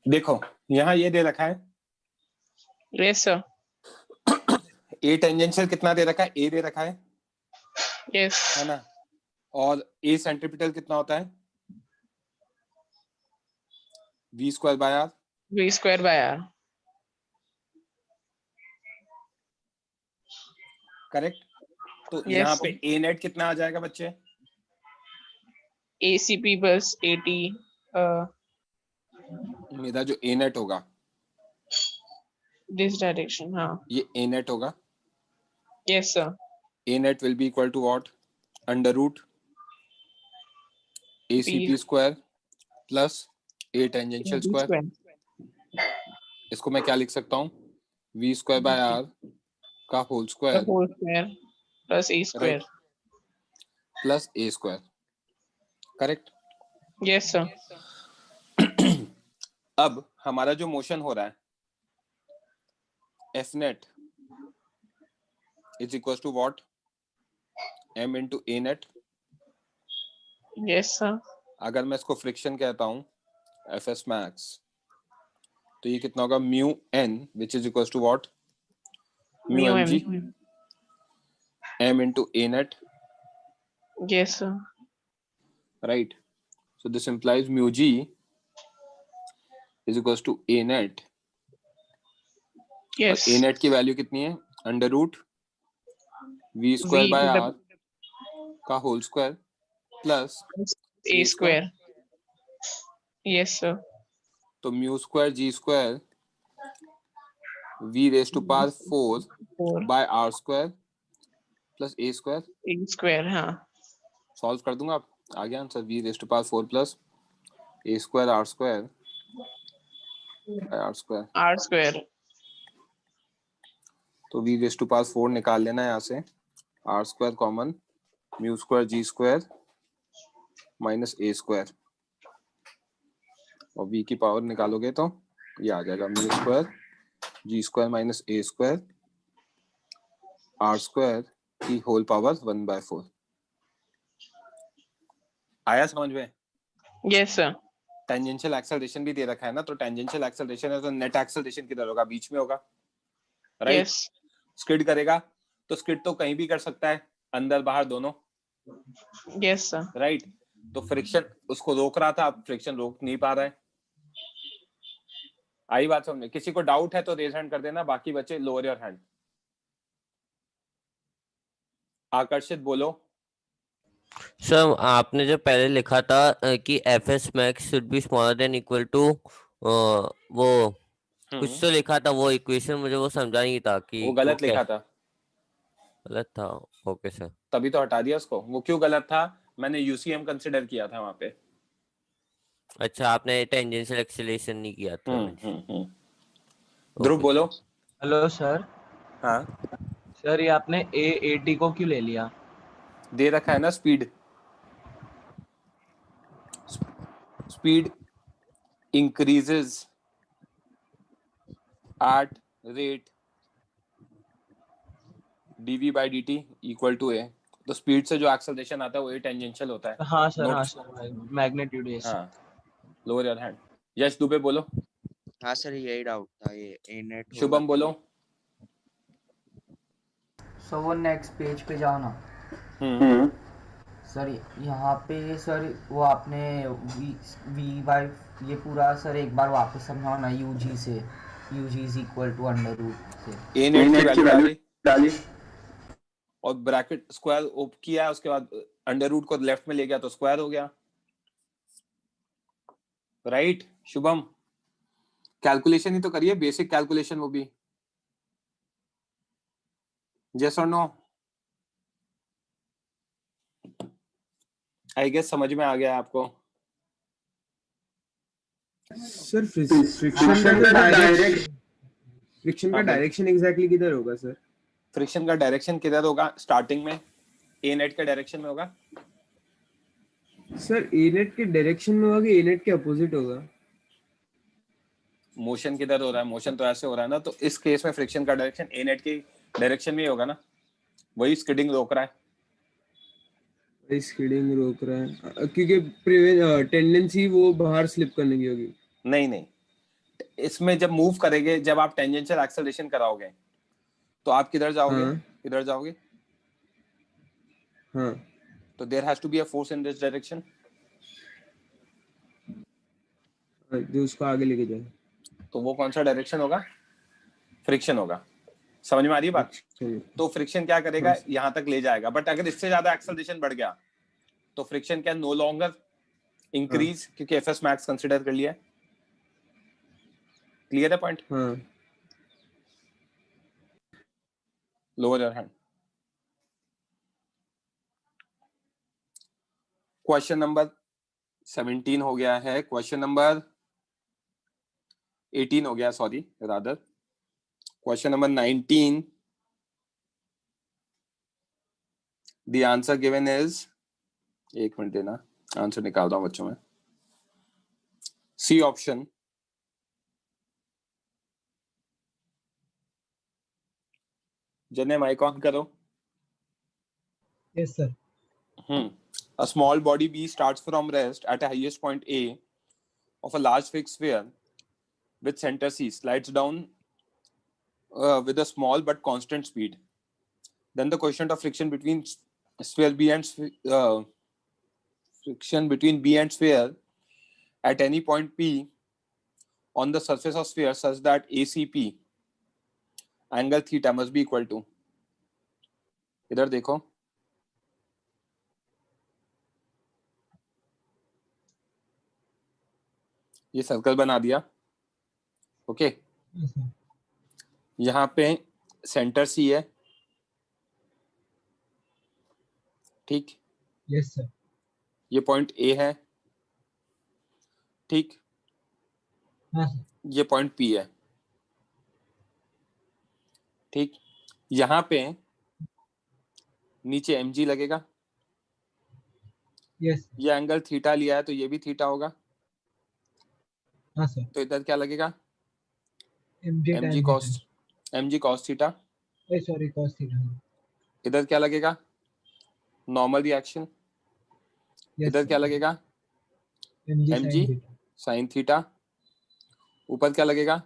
देखो यहाँ ये दे रखा है. Yes, sir. ए टेंजेंशियल कितना दे रखा है? ए दे रखा है, Yes. है ना? और ए सेंट्रिपिटल कितना होता है? v square by r. v square by r. Correct. तो Yes, यहाँ पे sir. ए नेट कितना आ जाएगा बच्चे? ACP plus AT. मेरा जो ए नेट होगा, This direction. हाँ. ये ए नेट होगा. Yes, sir. A net will be equal to what? Under root ACP B. square plus A tangential B square. square. इसको मैं क्या लिख सकता हूँ? V square by R का whole The square whole square plus A square. plus A square. Correct? Yes, sir. अब हमारा जो मोशन हो रहा है F net is equals to what? M into A net. Yes, sir. अगर मैं इसको फ्रिक्शन कहता हूँ Fs max, तो ये कितना होगा? Mu n which is equals to what? Mu mg. M into A net. Yes, sir. Right. So this implies mu g is equals to A net. Yes. A net की value कितनी है? Under root V square by the- R का whole square plus A square. Yes, sir. तो mu square g square V raise to power 4 4 by R square plus A square. A square. हाँ. Solve कर दूंगा, आप आ गया answer. V raise to power 4 plus A square R square by R square. R square. तो V raise to power 4 निकाल लेना है यहाँ से. R square common, mu square g square minus A square, और V की पावर निकालोगे तो ये आ जाएगा mu square g square minus A square R square की होल पावर 1/4. आया समझ में? Yes, sir. टेंजेंशियल एक्सेलरेशन भी दे रखा है ना, तो टेंजेंशियल एक्सेलरेशन है तो नेट एक्सेलरेशन किधर होगा? बीच में होगा, राइट? Yes. स्किड करेगा तो स्किड तो कहीं भी कर सकता है, अंदर बाहर दोनों, Yes, sir. राइट? तो फ्रिक्शन उसको रोक रहा था, अब फ्रिक्शन रोक नहीं पा रहा है। आई बात समझ में? किसी को डाउट है तो रेज हैंड कर देना, बाकी बच्चे लोअर योर हैंड। आकर्षित बोलो। सर आपने जो पहले लिखा था कि fs max should be smaller than equal to वो कुछ तो लिखा था, वो इक्वेशन मुझे वो समझा नहीं था कि वो गलत लिखा था। गलत था? Okay sir. तभी तो हटा दिया उसको। वो क्यों गलत था? मैंने यूसीएम कंसिडर किया था वहां पे। अच्छा, आपने टेंजेंशियल एक्सीलरेशन नहीं किया था। ध्रुव बोलो। Hello sir. हाँ सर ये आपने AAT को क्यों ले लिया? दे रखा है ना speed. Speed increases at rate dv by dt equal to a। तो स्पीड से जो एक्सेलरेशन आता है वो a टेंजेंशियल होता है। हाँ सर मैग्नीट्यूड है। हाँ लोअर योर हैंड। यश दुबे बोलो। हाँ सर यही डाउट था, ये ए नेट। शुभम बोलो। सो वो नेक्स्ट पेज पे जाओ ना। सर यहाँ पे सर वो आपने वी बाई ये पूरा सर एक बार वापस समझाओ ना। यूजी से यूजी is equal to under root से ए नेट की वैल्यू डाली और ब्रैकेट स्क्वायर ओप किया, उसके बाद अंडर रूट को लेफ्ट में ले गया तो स्क्वायर हो गया। राइट शुभम? कैलकुलेशन ही तो करिए, बेसिक कैलकुलेशन वो भी। यस और नो? आई गेस समझ में आ गया आपको। सर फ्रिक्शन का डायरेक्शन एग्जैक्टली किधर होगा सर? फ्रिक्शन का डायरेक्शन किधर होगा? स्टार्टिंग में ए नेट के डायरेक्शन में होगा। सर ए नेट के डायरेक्शन में होगा कि ए नेट के अपोजिट होगा? मोशन किधर हो रहा है? मोशन तो ऐसे हो रहा है ना, तो इस केस में फ्रिक्शन का डायरेक्शन ए नेट की डायरेक्शन में ही होगा ना। वही स्किडिंग रोक रहा है। वही स्किडिंग रोक रहा है क्योंकि टेंडेंसी वो बाहर स्लिप करने की होगी। नहीं, इसमें जब मूव करेंगे, जब आप टेंजेंशियल एक्सेलरेशन कराओगे तो आप किधर जाओगे? किधर जाओगे? हाँ तो there has to be a force in this direction जो उसको आगे लेके जाए। तो वो कौन सा डायरेक्शन होगा? फ्रिक्शन होगा। समझ में आ रही है बात? तो फ्रिक्शन क्या करेगा? यहाँ तक ले जाएगा, बट अगर इससे ज्यादा एक्सेलरेशन बढ़ गया तो friction can no longer increase, क्योंकि एफएस मैक्स कंसीडर कर लिया है। क्लियर है point? Lower your hand. Question number 17 हो गया है। क्वेश्चन नंबर 18 हो गया, sorry rather. Question number 19, the answer given is, एक मिनट देना, आंसर निकाल रहा हूं बच्चों में। C option. जने माइक ऑन करो। Yes sir. A small body B starts from rest at a highest point A of a large fixed sphere with center C, slides down with a small but constant speed. Then the coefficient of friction between sphere B and friction between B and sphere at any point P on the surface of sphere such that ACP angle theta must be equal to. इधर देखो, ये circle बना दिया। Okay यहाँ पे centre C है, ठीक? Yes sir. ये पॉइंट ए है, ठीक? हाँ सर। ये पॉइंट पी है, ठीक? यहाँ पे नीचे mg लगेगा। यस। ये एंगल थीटा लिया है तो ये भी थीटा होगा। हाँ सर। तो इधर क्या लगेगा? mg cos theta. Sorry cos theta. इधर क्या लगेगा? Normal reaction. इधर क्या लगेगा? mg sin theta. ऊपर क्या लगेगा?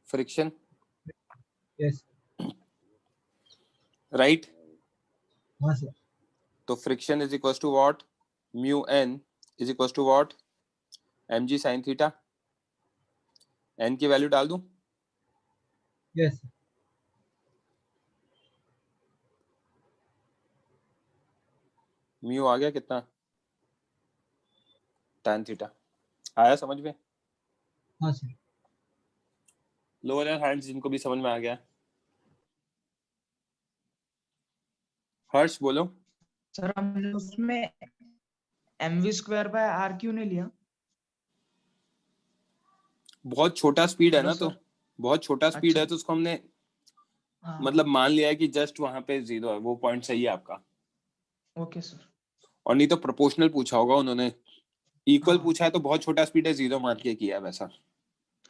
फ्रिक्शन। यस। राइट? हाँ सर। तो friction is equal to what, mu N is equal to what, mg sin theta. n की वैल्यू डाल दूं? यस म्यू आ गया कितना, tan थीटा। आया समझ में? हाँ सर। लोअर हैंड्स जिनको भी समझ में आ गया। हर्ष बोलो। सर हमने उसमें mv²/r क्यों नहीं लिया? बहुत छोटा स्पीड है हेलो ना, तो सर। बहुत छोटा स्पीड है अच्छा तो उसको हमने हाँ मतलब मान लिया है कि जस्ट वहां पे 0 है। वो पॉइंट सही है आपका। Okay sir. और नहीं तो प्रोपोर्शनल पूछा होगा उन्होंने, इक्वल हाँ पूछा है तो बहुत छोटा स्पीड है, 0 मान के किया है वैसा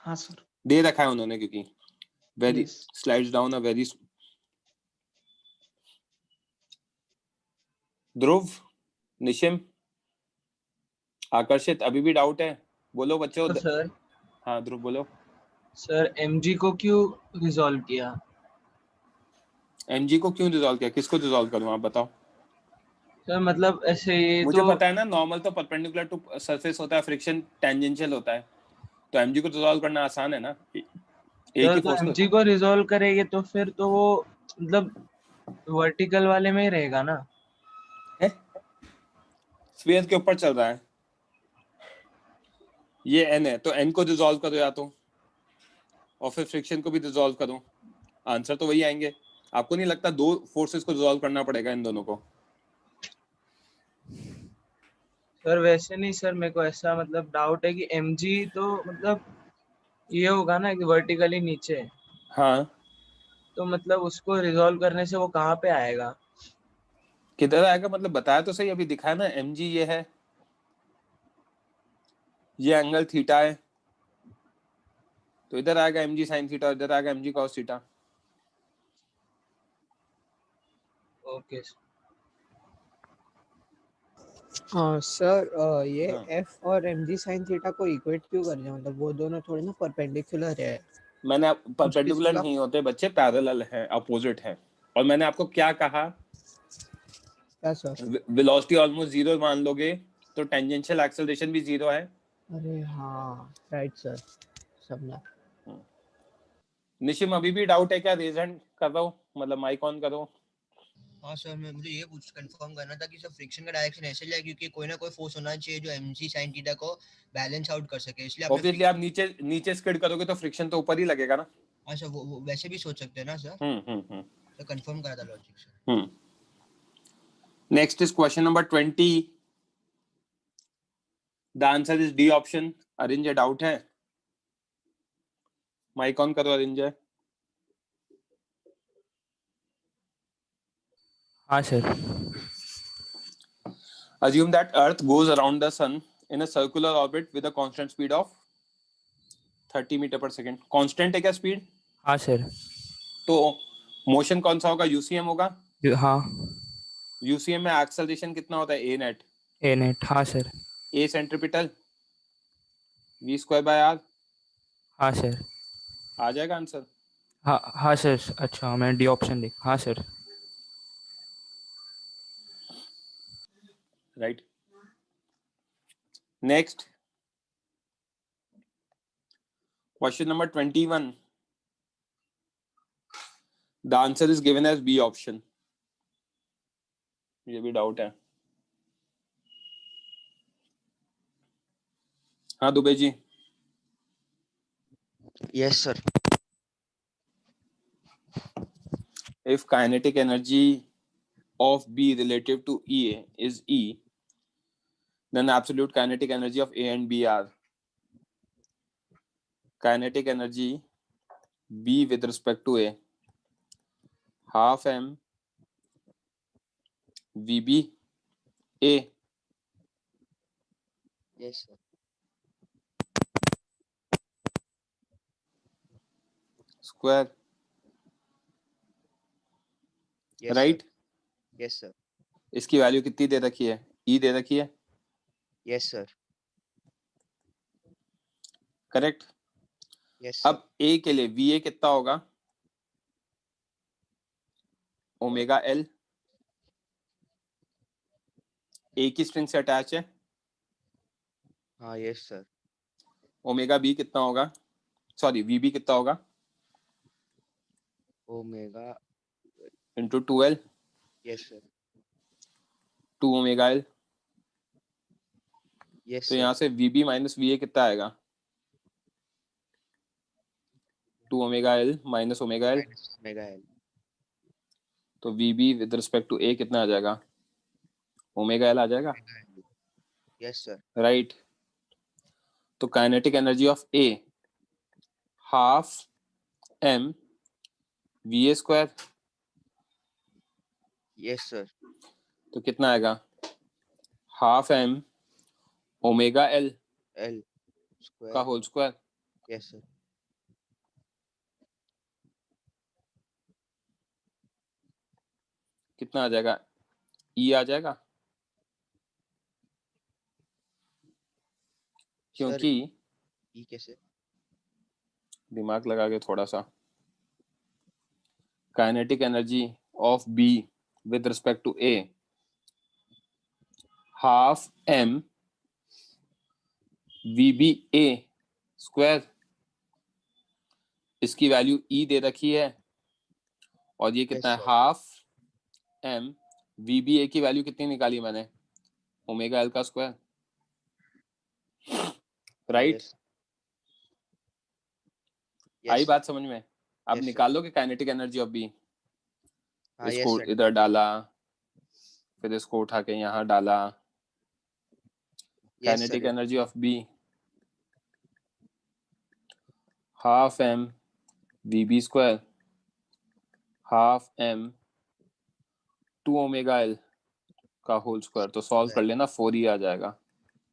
हाँ सर। दे रखा है उन्होंने, क्योंकि very yes slides down a very. Dhruv, Nishim, Aakarshit, अभी भी डाउट है? बोलो बच्चों। तो सर हाँ ध्रुव बोलो। सर mg को क्यों रिजॉल्व किया? mg को क्यों रिजॉल्व किया? किसको रिजॉल्व करूं आप बताओ? सर मतलब ऐसे ये मुझे तो पता है ना, नॉर्मल तो परपेंडिकुलर टू सरफेस होता है, फ्रिक्शन टेंजेंशियल होता है, तो mg को रिजॉल्व करना आसान है ना, एक सर ही तो फोर्स mg को रिजॉल्व करेंगे तो फिर तो वो मतलब वर्टिकल वाले में ही रहेगा ना। स्फीयर के ऊपर चल रहा है, ये n है, तो n को रिजॉल्व करो या तो, और फिर फ्रिक्शन को भी रिजॉल्व करो, आंसर तो वही आएंगे। आपको नहीं लगता दो फोर्सेस को रिजॉल्व करना पड़ेगा इन दोनों को? सर वैसे नहीं सर, मेरे को ऐसा मतलब डाउट है कि mg तो मतलब ये होगा ना कि वर्टिकली नीचे, हाँ तो मतलब उसको रिजॉल्व करने से वो कहाँ पे आएगा? किधर आएगा मतलब बताया तो सही, अभी दिखाया ना, mg ये है, ये एंगल थीटा है, तो इधर आएगा mg sin थीटा, इधर आएगा mg cos theta. Okay sir ये हाँ। f और mg sin थीटा को इक्वेट क्यों कर रहे हैं? मतलब वो दोनों थोड़ी ना परपेंडिकुलर है। मैंने कुछ परपेंडिकुलर किसी का नहीं होते बच्चे, पैरेलल है, अपोजिट है। और मैंने आपको क्या कहा, क्या सर? वेलोसिटी ऑलमोस्ट 0 मान लोगे तो टेंजेंशियल एक्सेलरेशन भी 0 है। अरे हाँ राइट सर, समझा। निशिम अभी भी डाउट है क्या? रेज हैंड कर रहा हूँ, मतलब माइक ऑन करो। हाँ सर, मैं मुझे ये कंफर्म करना था कि सर फ्रिक्शन का डायरेक्शन ऐसे जाए क्योंकि कोई ना कोई फोर्स होना चाहिए जो mg sin थीटा को बैलेंस आउट कर सके, इसलिए आपने ऑब्वियसली आप नीचे नीचे स्किड करोगे तो फ्रिक्शन तो ऊपर ही लगेगा ना। अच्छा वो वैसे भी सोच सकते हैं ना सर। तो कंफर्म करा था logic sir. Next is question number 20। The answer is D option. Arinjay doubt है? माइक ऑन करो अरिंजय। हाँ sir. Assume that Earth goes around the Sun in a circular orbit with a constant speed of 30 metre पर second. Constant है क्या speed? हाँ sir. तो motion कौन सा होगा? यूसीएम होगा। हाँ यूसीएम में एक्सेलरेशन कितना होता है? ए नेट। ए नेट। हाँ सर। ए सेंट्रीपिटल v²/r। हाँ सर। आ जाएगा आंसर। हाँ सर। अच्छा मैंने डी ऑप्शन लिख। हाँ sir. Right. Next question number 21। The answer is given as B option. ये भी डाउट है। हाँ Dubey ji. Yes sir. If kinetic energy of B relative to E is E, then absolute kinetic energy of A and B are kinetic energy B with respect to A half m VB A yes sir. square, yes right? Sir. Yes sir. इसकी value कितनी दे रखी है? E दे रखी है। Yes sir. Correct. Yes अब A के लिए VA कितना होगा? ओमेगा L एक ही स्ट्रिंग से अटैच है। हाँ यस सर। ओमेगा बी कितना होगा, सॉरी वी बी कितना होगा, omega into 2L, yes sir 2 omega L। Yes तो सर यहाँ से V B minus V A कितना आएगा, 2 omega L minus omega L। Omega L तो V B with respect to A कितना आ जाएगा, ओमेगा एल आ जाएगा, यस सर राइट। तो kinetic energy of A half M V A square, yes sir तो कितना आएगा, half M omega L L का square whole square. Yes sir कितना आ जाएगा, ई आ जाएगा, क्योंकि ई कैसे? दिमाग लगा के थोड़ा सा, kinetic energy of B with respect to A half M v B A square, इसकी वैल्यू ई दे रखी है, और ये कितना है, half M v B A की वैल्यू कितनी निकाली मैंने, ओमेगा एल का स्क्वायर, राइट। आई बात समझ में? अब Yes, निकाल लो कि काइनेटिक एनर्जी ऑफ बी, हाँ, yes, इसको sir. इधर डाला, फिर इसको उठा के यहाँ डाला, kinetic energy of B half M v B square half m 2 omega L का होल स्क्वायर। तो सॉल्व कर लेना, 4 आ जाएगा।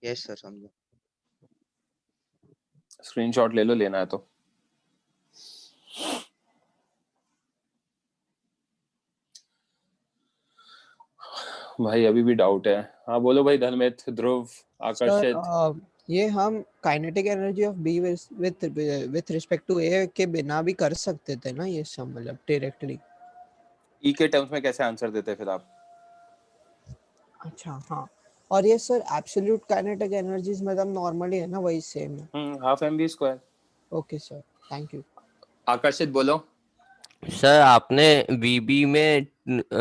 यस सर समझा। स्क्रीनशॉट ले लो, लेना है तो। भाई अभी भी डाउट है? हाँ बोलो भाई, धर्मेंद्र, ध्रुव, आकर्षित। सर ये हम kinetic energy of B with respect to A के बिना भी कर सकते थे ना ये सब, मतलब डायरेक्टली। ई के टर्म्स में कैसे आंसर देते फिर आप? अच्छा हाँ, और ये सर एब्सोल्यूट काइनेटिक एनर्जीज मतलब नॉर्मली है ना वही सेम है। Half m B square. Okay sir, thank you. Aakarshit बोलो। सर आपने वीबी में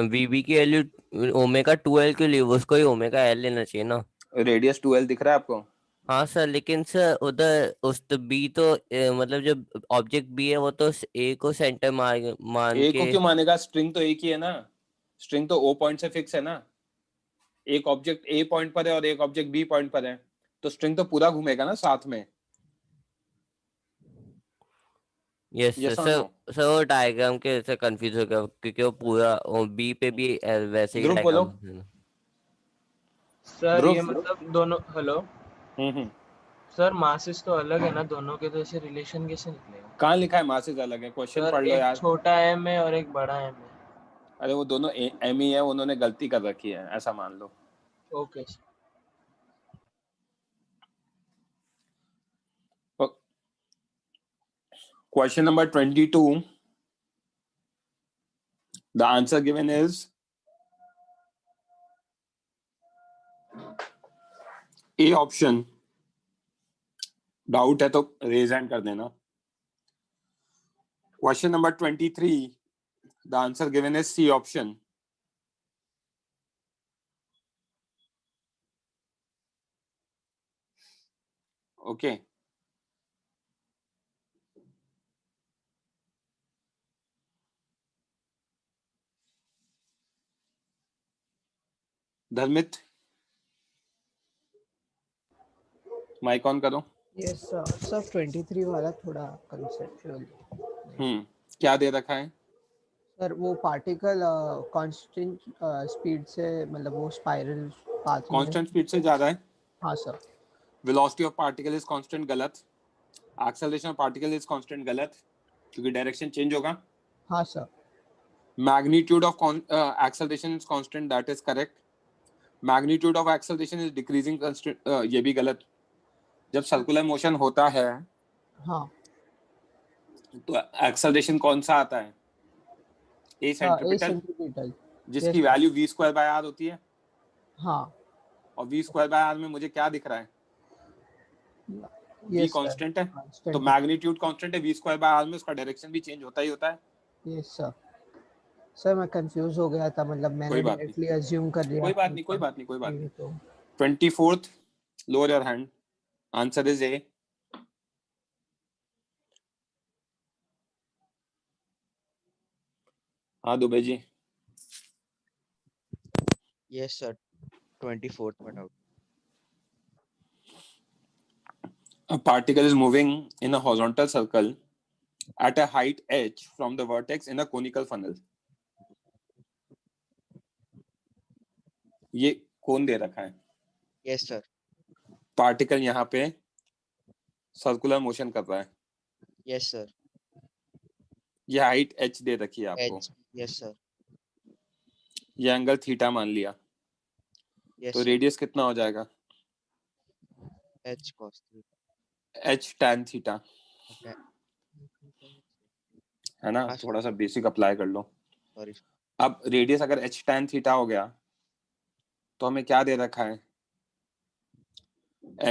वीबी की वैल्यू ओमेगा 2L के लिए उसको ही ओमेगा एल लेना चाहिए ना। रेडियस 2L दिख रहा है आपको? हाँ सर, लेकिन सर उधर उस बी तो मतलब जो ऑब्जेक्ट बी है वो तो ए को सेंटर मान ए के। को क्यों मानेगा? स्ट्रिंग तो एक ही है ना, स्ट्रिंग तो ओ पॉइंट से फिक्स है ना। एक ऑब्जेक्ट ए पॉइंट पर है और एक ऑब्जेक्ट बी पॉइंट पर है, तो स्ट्रिंग तो पूरा घूमेगा ना साथ में। यस सर वो डायग्राम के से कंफ्यूज हो गया क्योंकि वो पूरा बी पे भी वैसे ही डायग्राम। सर ये मतलब दोनों, हेलो सर मासेस तो अलग है ना दोनों के, तो ऐसे रिलेशन कैसे निकलेगा? कहाँ लिखा है मासेस अलग है? क्वेश्चन पढ़ लो यार। एक छोटा एम है और एक बड़ा एम है। अरे वो दोनों एम ही है, उन्होंने गलती कर रखी है, ऐसा मान लो। Okay Question number 22. The answer given is A option. Doubt है तो रेज हैंड कर देना। Question number 23. The answer given is C option. Okay. Dharmit, mic on करो। यस सर 23 वाला थोड़ा कंसेप्चुअल। क्या दे रखा है सर? वो पार्टिकल कांस्टेंट स्पीड से, मतलब वो स्पाइरल पाथ में कांस्टेंट स्पीड से जा रहा है। हाँ सर। Velocity of particle is constant, गलत। Acceleration of particle is constant, गलत, क्योंकि डायरेक्शन चेंज होगा। हाँ sir. Magnitude of acceleration is constant, that is correct. Magnitude of acceleration is decreasing constant, ये भी गलत। जब सर्कुलर मोशन होता है हाँ तो एक्सेलरेशन कौन सा आता है? ए सेंट्रीपिटल, सेंट्रीपिटल, जिसकी वैल्यू v² by r होती है। हाँ और v स्क्वायर बाय r में मुझे क्या दिख रहा है? v यस सर कांस्टेंट है, तो कांस्टेंट मैग्नीट्यूड कांस्टेंट है, v स्क्वायर बाय r में उसका डायरेक्शन भी चेंज होता ही होता है। Yes sir. सर मैं कंफ्यूज हो गया था, मतलब मैंने कोई बात डायरेक्टली अज्यूम कर लिया कोई बात कि नहीं, कोई बात नहीं, कोई बात ये नहीं। तो 24th, lower your hand. Answer is A. हाँ दुबे जी। Yes, sir. 24th में doubt. A particle is moving in a horizontal circle at a height h from the vertex in a conical funnel. ये कौन दे रखा है? Yes, sir. पार्टिकल यहाँ पे circular motion कर रहा है। Yes, sir. ये हाइट h दे रखी है आपको। H. Yes, sir. ये एंगल थीटा मान लिया। Yes, तो sir. रेडियस कितना हो जाएगा? H cos theta. h tan theta, Okay. है ना? हाँ, sir. थोड़ा सा बेसिक अप्लाई कर लो। Sorry. अब रेडियस अगर h tan थीटा हो गया तो हमें क्या दे रखा है?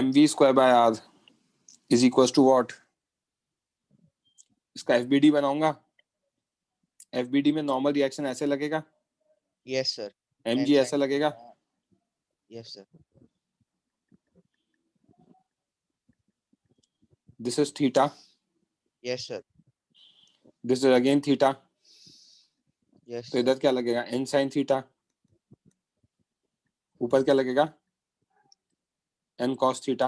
mv square by r is equal to what? इसका FBD बनाऊंगा। FBD में नॉर्मल रिएक्शन ऐसे लगेगा, Yes, sir. mg N ऐसा sin लगेगा। theta. Yes, sir. This is theta, Yes, sir. This is again theta. Yes, तो sir. इधर क्या लगेगा? n sin theta. ऊपर क्या लगेगा? n cos theta.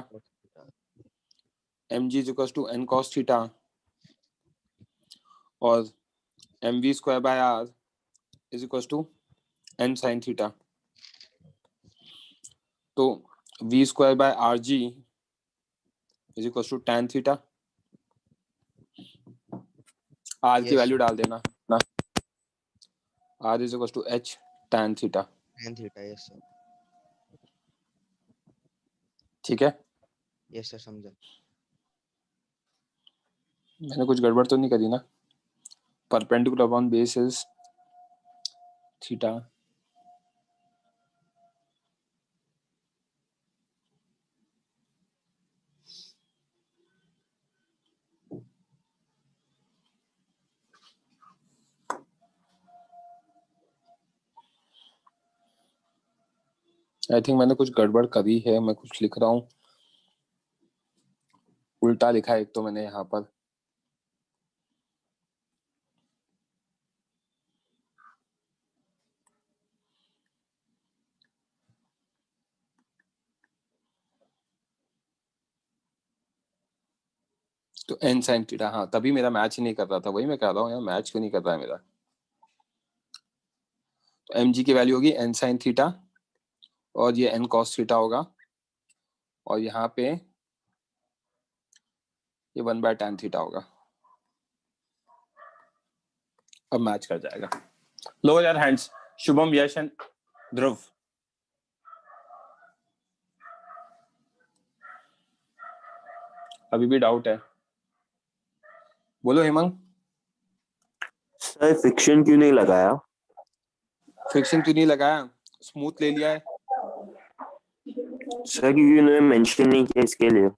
mg is equal to n cos theta और mv square by r is equal to n sin theta. तो v square by rg is equal to tan theta. r की Yes, value sir. डाल देना ना, r is equal to h tan theta. Tan theta. Yes, sir. ठीक है, Yes, sir. समझा. मैंने कुछ गड़बड़ तो नहीं करी ना? Perpendicular upon base is theta. I think मैंने कुछ गड़बड़ करी है, मैं कुछ लिख रहा हूँ उल्टा लिखा है एक तो मैंने यहाँ पर। तो n sin थीटा, हाँ तभी मेरा मैच ही नहीं कर रहा था, वही मैं कह रहा हूँ यार मैच क्यों नहीं कर रहा है मेरा। तो mg की वैल्यू होगी n sin थीटा और ये n cos थीटा होगा और यहाँ पे ये 1 बाय tan थीटा होगा। अब मैच कर जाएगा। Lower your hands, Shubham, Yash and Dhruv. अभी भी डाउट है? बोलो हेमंत। सर फ्रिक्शन क्यों नहीं लगाया? फ्रिक्शन क्यों नहीं लगाया? स्मूथ ले लिया है। सर क्योंकि उन्होंने मेंशन नहीं किया इसके लिए।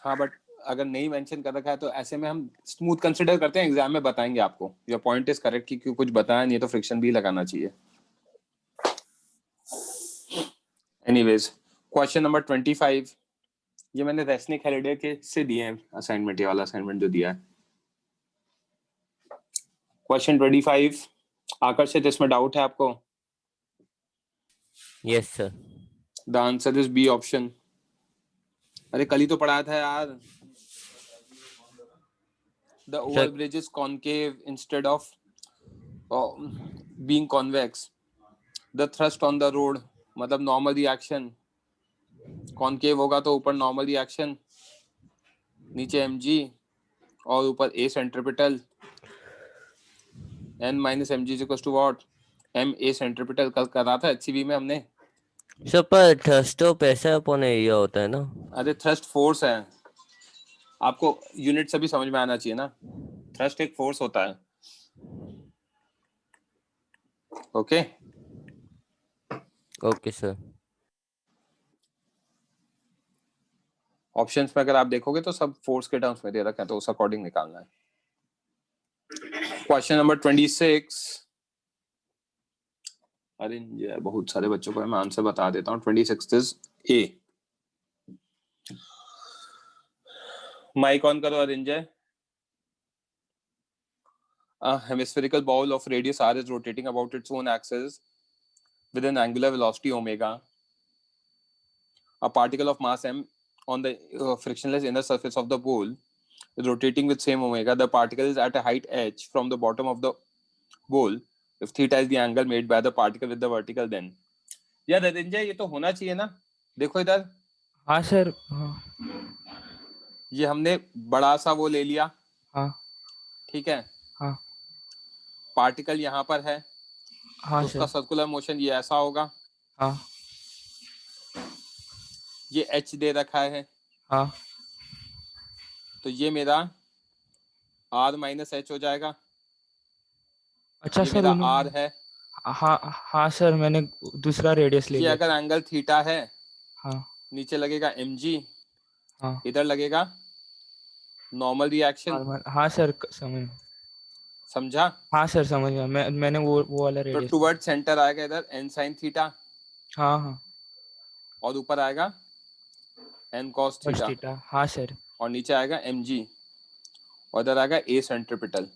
हाँ बट अगर नहीं मेंशन कर रखा है तो ऐसे में हम स्मूथ कंसीडर करते हैं, एग्जाम में बताएंगे आपको। योर पॉइंट इज करेक्ट कि क्यों कुछ बताया नहीं तो फ्रिक्शन भी लगाना चाहिए। एनीवेज, क्वेश्चन नंबर 25, ये मैंने रेस्निक हेलिडे के से दिए हैं असाइनमेंट, ये वाला असाइनमेंट जो दिया है। क्वेश्चन 25 आकर्षित, इसमें डाउट है आपको? Yes sir. The answer is B option. अरे कल ही तो पढ़ाया था यार। The overbridge is concave instead of being convex. The thrust on the road, मतलब normal reaction, concave होगा तो ऊपर normal reaction, नीचे mg और ऊपर a centripetal, n minus mg is equals to what? m a centripetal। कल करा था HCV में हमने। सर पर थ्रस्ट तो प्रेशर अपॉन एरिया होता है ना? अरे थ्रस्ट फोर्स है, आपको यूनिट से भी समझ में आना चाहिए ना। थ्रस्ट एक फोर्स होता है। Okay okay sir. ऑप्शंस में अगर आप देखोगे तो सब फोर्स के टर्म्स में दे रखा है, तो उस अकॉर्डिंग निकालना है। Question number 26। अरे ये बहुत सारे बच्चों को मैं आंसर बता देता हूँ। 26 इज ए। माइक ऑन करो Arinjay. A hemispherical ball of radius r is rotating about its own axis with an angular velocity omega. A particle of mass m on the frictionless inner surface of the ball is rotating with same omega. The particle is at a height h from the bottom of the ball. If theta is the angle made by the particle with the vertical, then यार अरिंजय ये तो होना चाहिए ना। देखो इधर। हाँ sir. ये हमने बड़ा सा वो ले लिया। हाँ ठीक है। हाँ पार्टिकल यहाँ पर है। हाँ तो उसका सर्कुलर मोशन ये ऐसा होगा। हाँ ये h दे रखा है। हाँ तो ये मेरा r माइनस h हो जाएगा। अच्छा ये सर मेरा r है। हाँ हाँ सर, मैंने दूसरा रेडियस ले ये लिया। अगर एंगल थीटा है, हाँ नीचे लगेगा mg, हाँ इधर लगेगा नॉर्मल रिएक्शन। हाँ सर समझा? हाँ सर समझ गया। मैंने वो वाला तो रेडियस। टुवर्ड सेंटर आएगा इधर n sin थीटा। हाँ हाँ और ऊपर आएगा n cos थीटा। हाँ सर। और नीचे आएगा mg और इधर आएगा a सेंट्रिपिटल।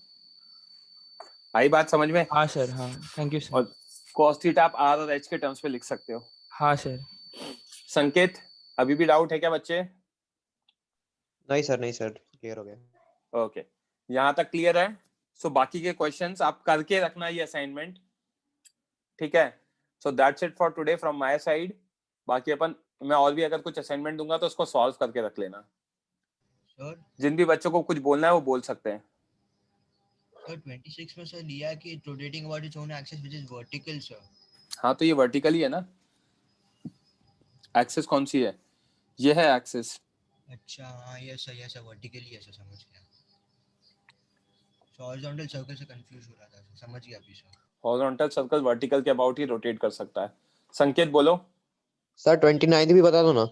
आई बात समझ में? हाँ सर। हाँ थैंक यू सर। और cos थीटा आप r और h के टर्म्स में लिख सकते हो। हाँ सर। संकेत, अभी भी डाउट है क्या बच्चे? नहीं सर क्लियर हो गया। ओके, यहाँ तक क्लियर है। सो बाकी के क्वेश्चंस आप करके रखना ये असाइनमेंट, ठीक है? So that's it for today from my side. बाकी अपन मैं और भी अगर कुछ असाइनमेंट दूंगा तो उसको सॉल्व करके रख लेना। सर जिन भी बच्चों को कुछ बोलना है वो बोल सकते हैं। सर 26 में सर लिया कि rotating about its own axis which is vertical sir. हाँ तो ये वर्टिकल ही है ना। एक्सिस कौन सी है? ये है एक्सिस। अच्छा हाँ ये सर वर्टिकली है सर, समझ गया। हॉरिजॉन्टल सर्कल से कंफ्यूज हो रहा था सर, समझ गया अभी सर। हॉरिजॉन्टल सर्कल वर्टिकल के अबाउट ही रोटेट कर सकता है। संकेत बोलो। सर 29 भी बता दो ना,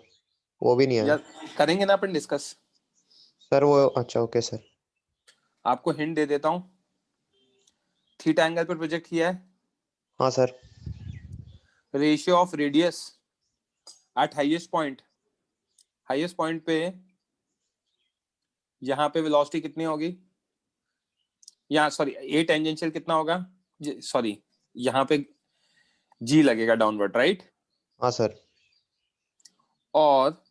वो भी नहीं आया। यार करेंगे ना अपन डिस्कस। सर वो अच्छा ओके सर। आपको हिंट दे देता हूँ। थीटा एंगल पर प्रोजेक्ट किया है। हाँ sir. Ratio of radius eight highest point पे यहाँ पे वेलोसिटी कितनी होगी? यहाँ सॉरी ए टेंजेंशियल कितना होगा? सॉरी यहाँ पे जी लगेगा डाउनवर्ड, राइट? हाँ सर। और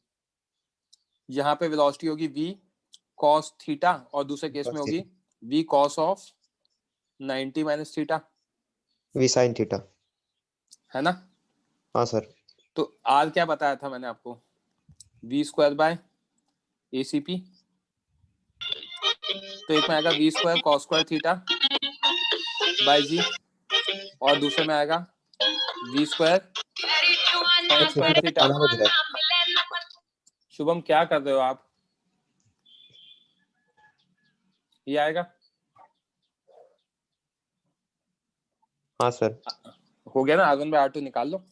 यहाँ पे वेलोसिटी होगी v cos थीटा और दूसरे केस में होगी v cos of 90 minus theta. v sin theta है ना? हाँ सर। तो r क्या बताया था मैंने आपको? v square bye ACP। तो एक में आएगा v square cos square theta by g और दूसरे में आएगा v square sin square theta. Shubham क्या कर रहे हो आप? ये आएगा? हाँ सर। हो गया ना? R1 बाय R2 निकाल लो।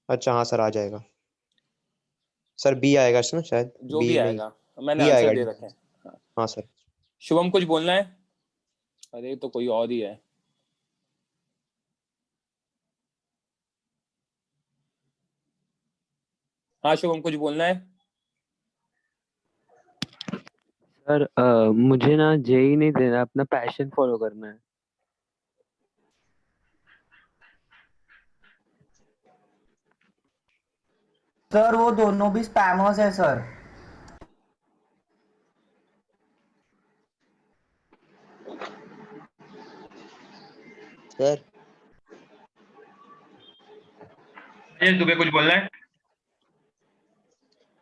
अच्छा हाँ सर आ जाएगा सर। बी आएगा ना शायद। जो भी आएगा मैंने बी आंसर आएगा। दे रखे हैं। हाँ सर। शुभम कुछ बोलना है? अरे तो कोई और ही है। हाँ शुभम कुछ बोलना है? सर मुझे ना जेई नहीं देना, अपना पैशन फॉलो करना है। सर वो दोनों भी स्पैमर्स है सर। सर तुम्हें कुछ बोलना है?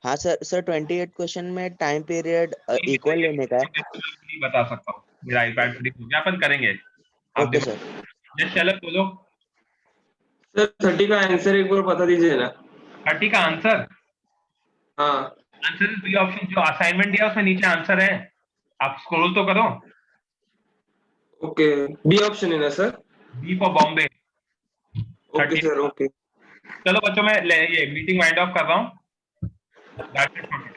हाँ सर 28 क्वेश्चन में टाइम पीरियड इक्वल लेने का है। नहीं बता सकता हूँ, मेरा आईपैड फ्री हो गया। अपन करेंगे। Okay sir. जस्ट चलो बोलो। सर 30 का आंसर एक बार बता दीजिए ना। 30 का आंसर? हाँ आंसर बी ऑप्शन। जो असाइनमेंट दिया उसमें नीचे आंसर है, आप स्क्रॉल तो करो। ओके, बी ऑप्शन है ना sir? B for Bombay. Okay sir okay. चलो बच्चों मैं ये मीटिंग वाइंड ऑफ कर रहा हूँ। That's it for today.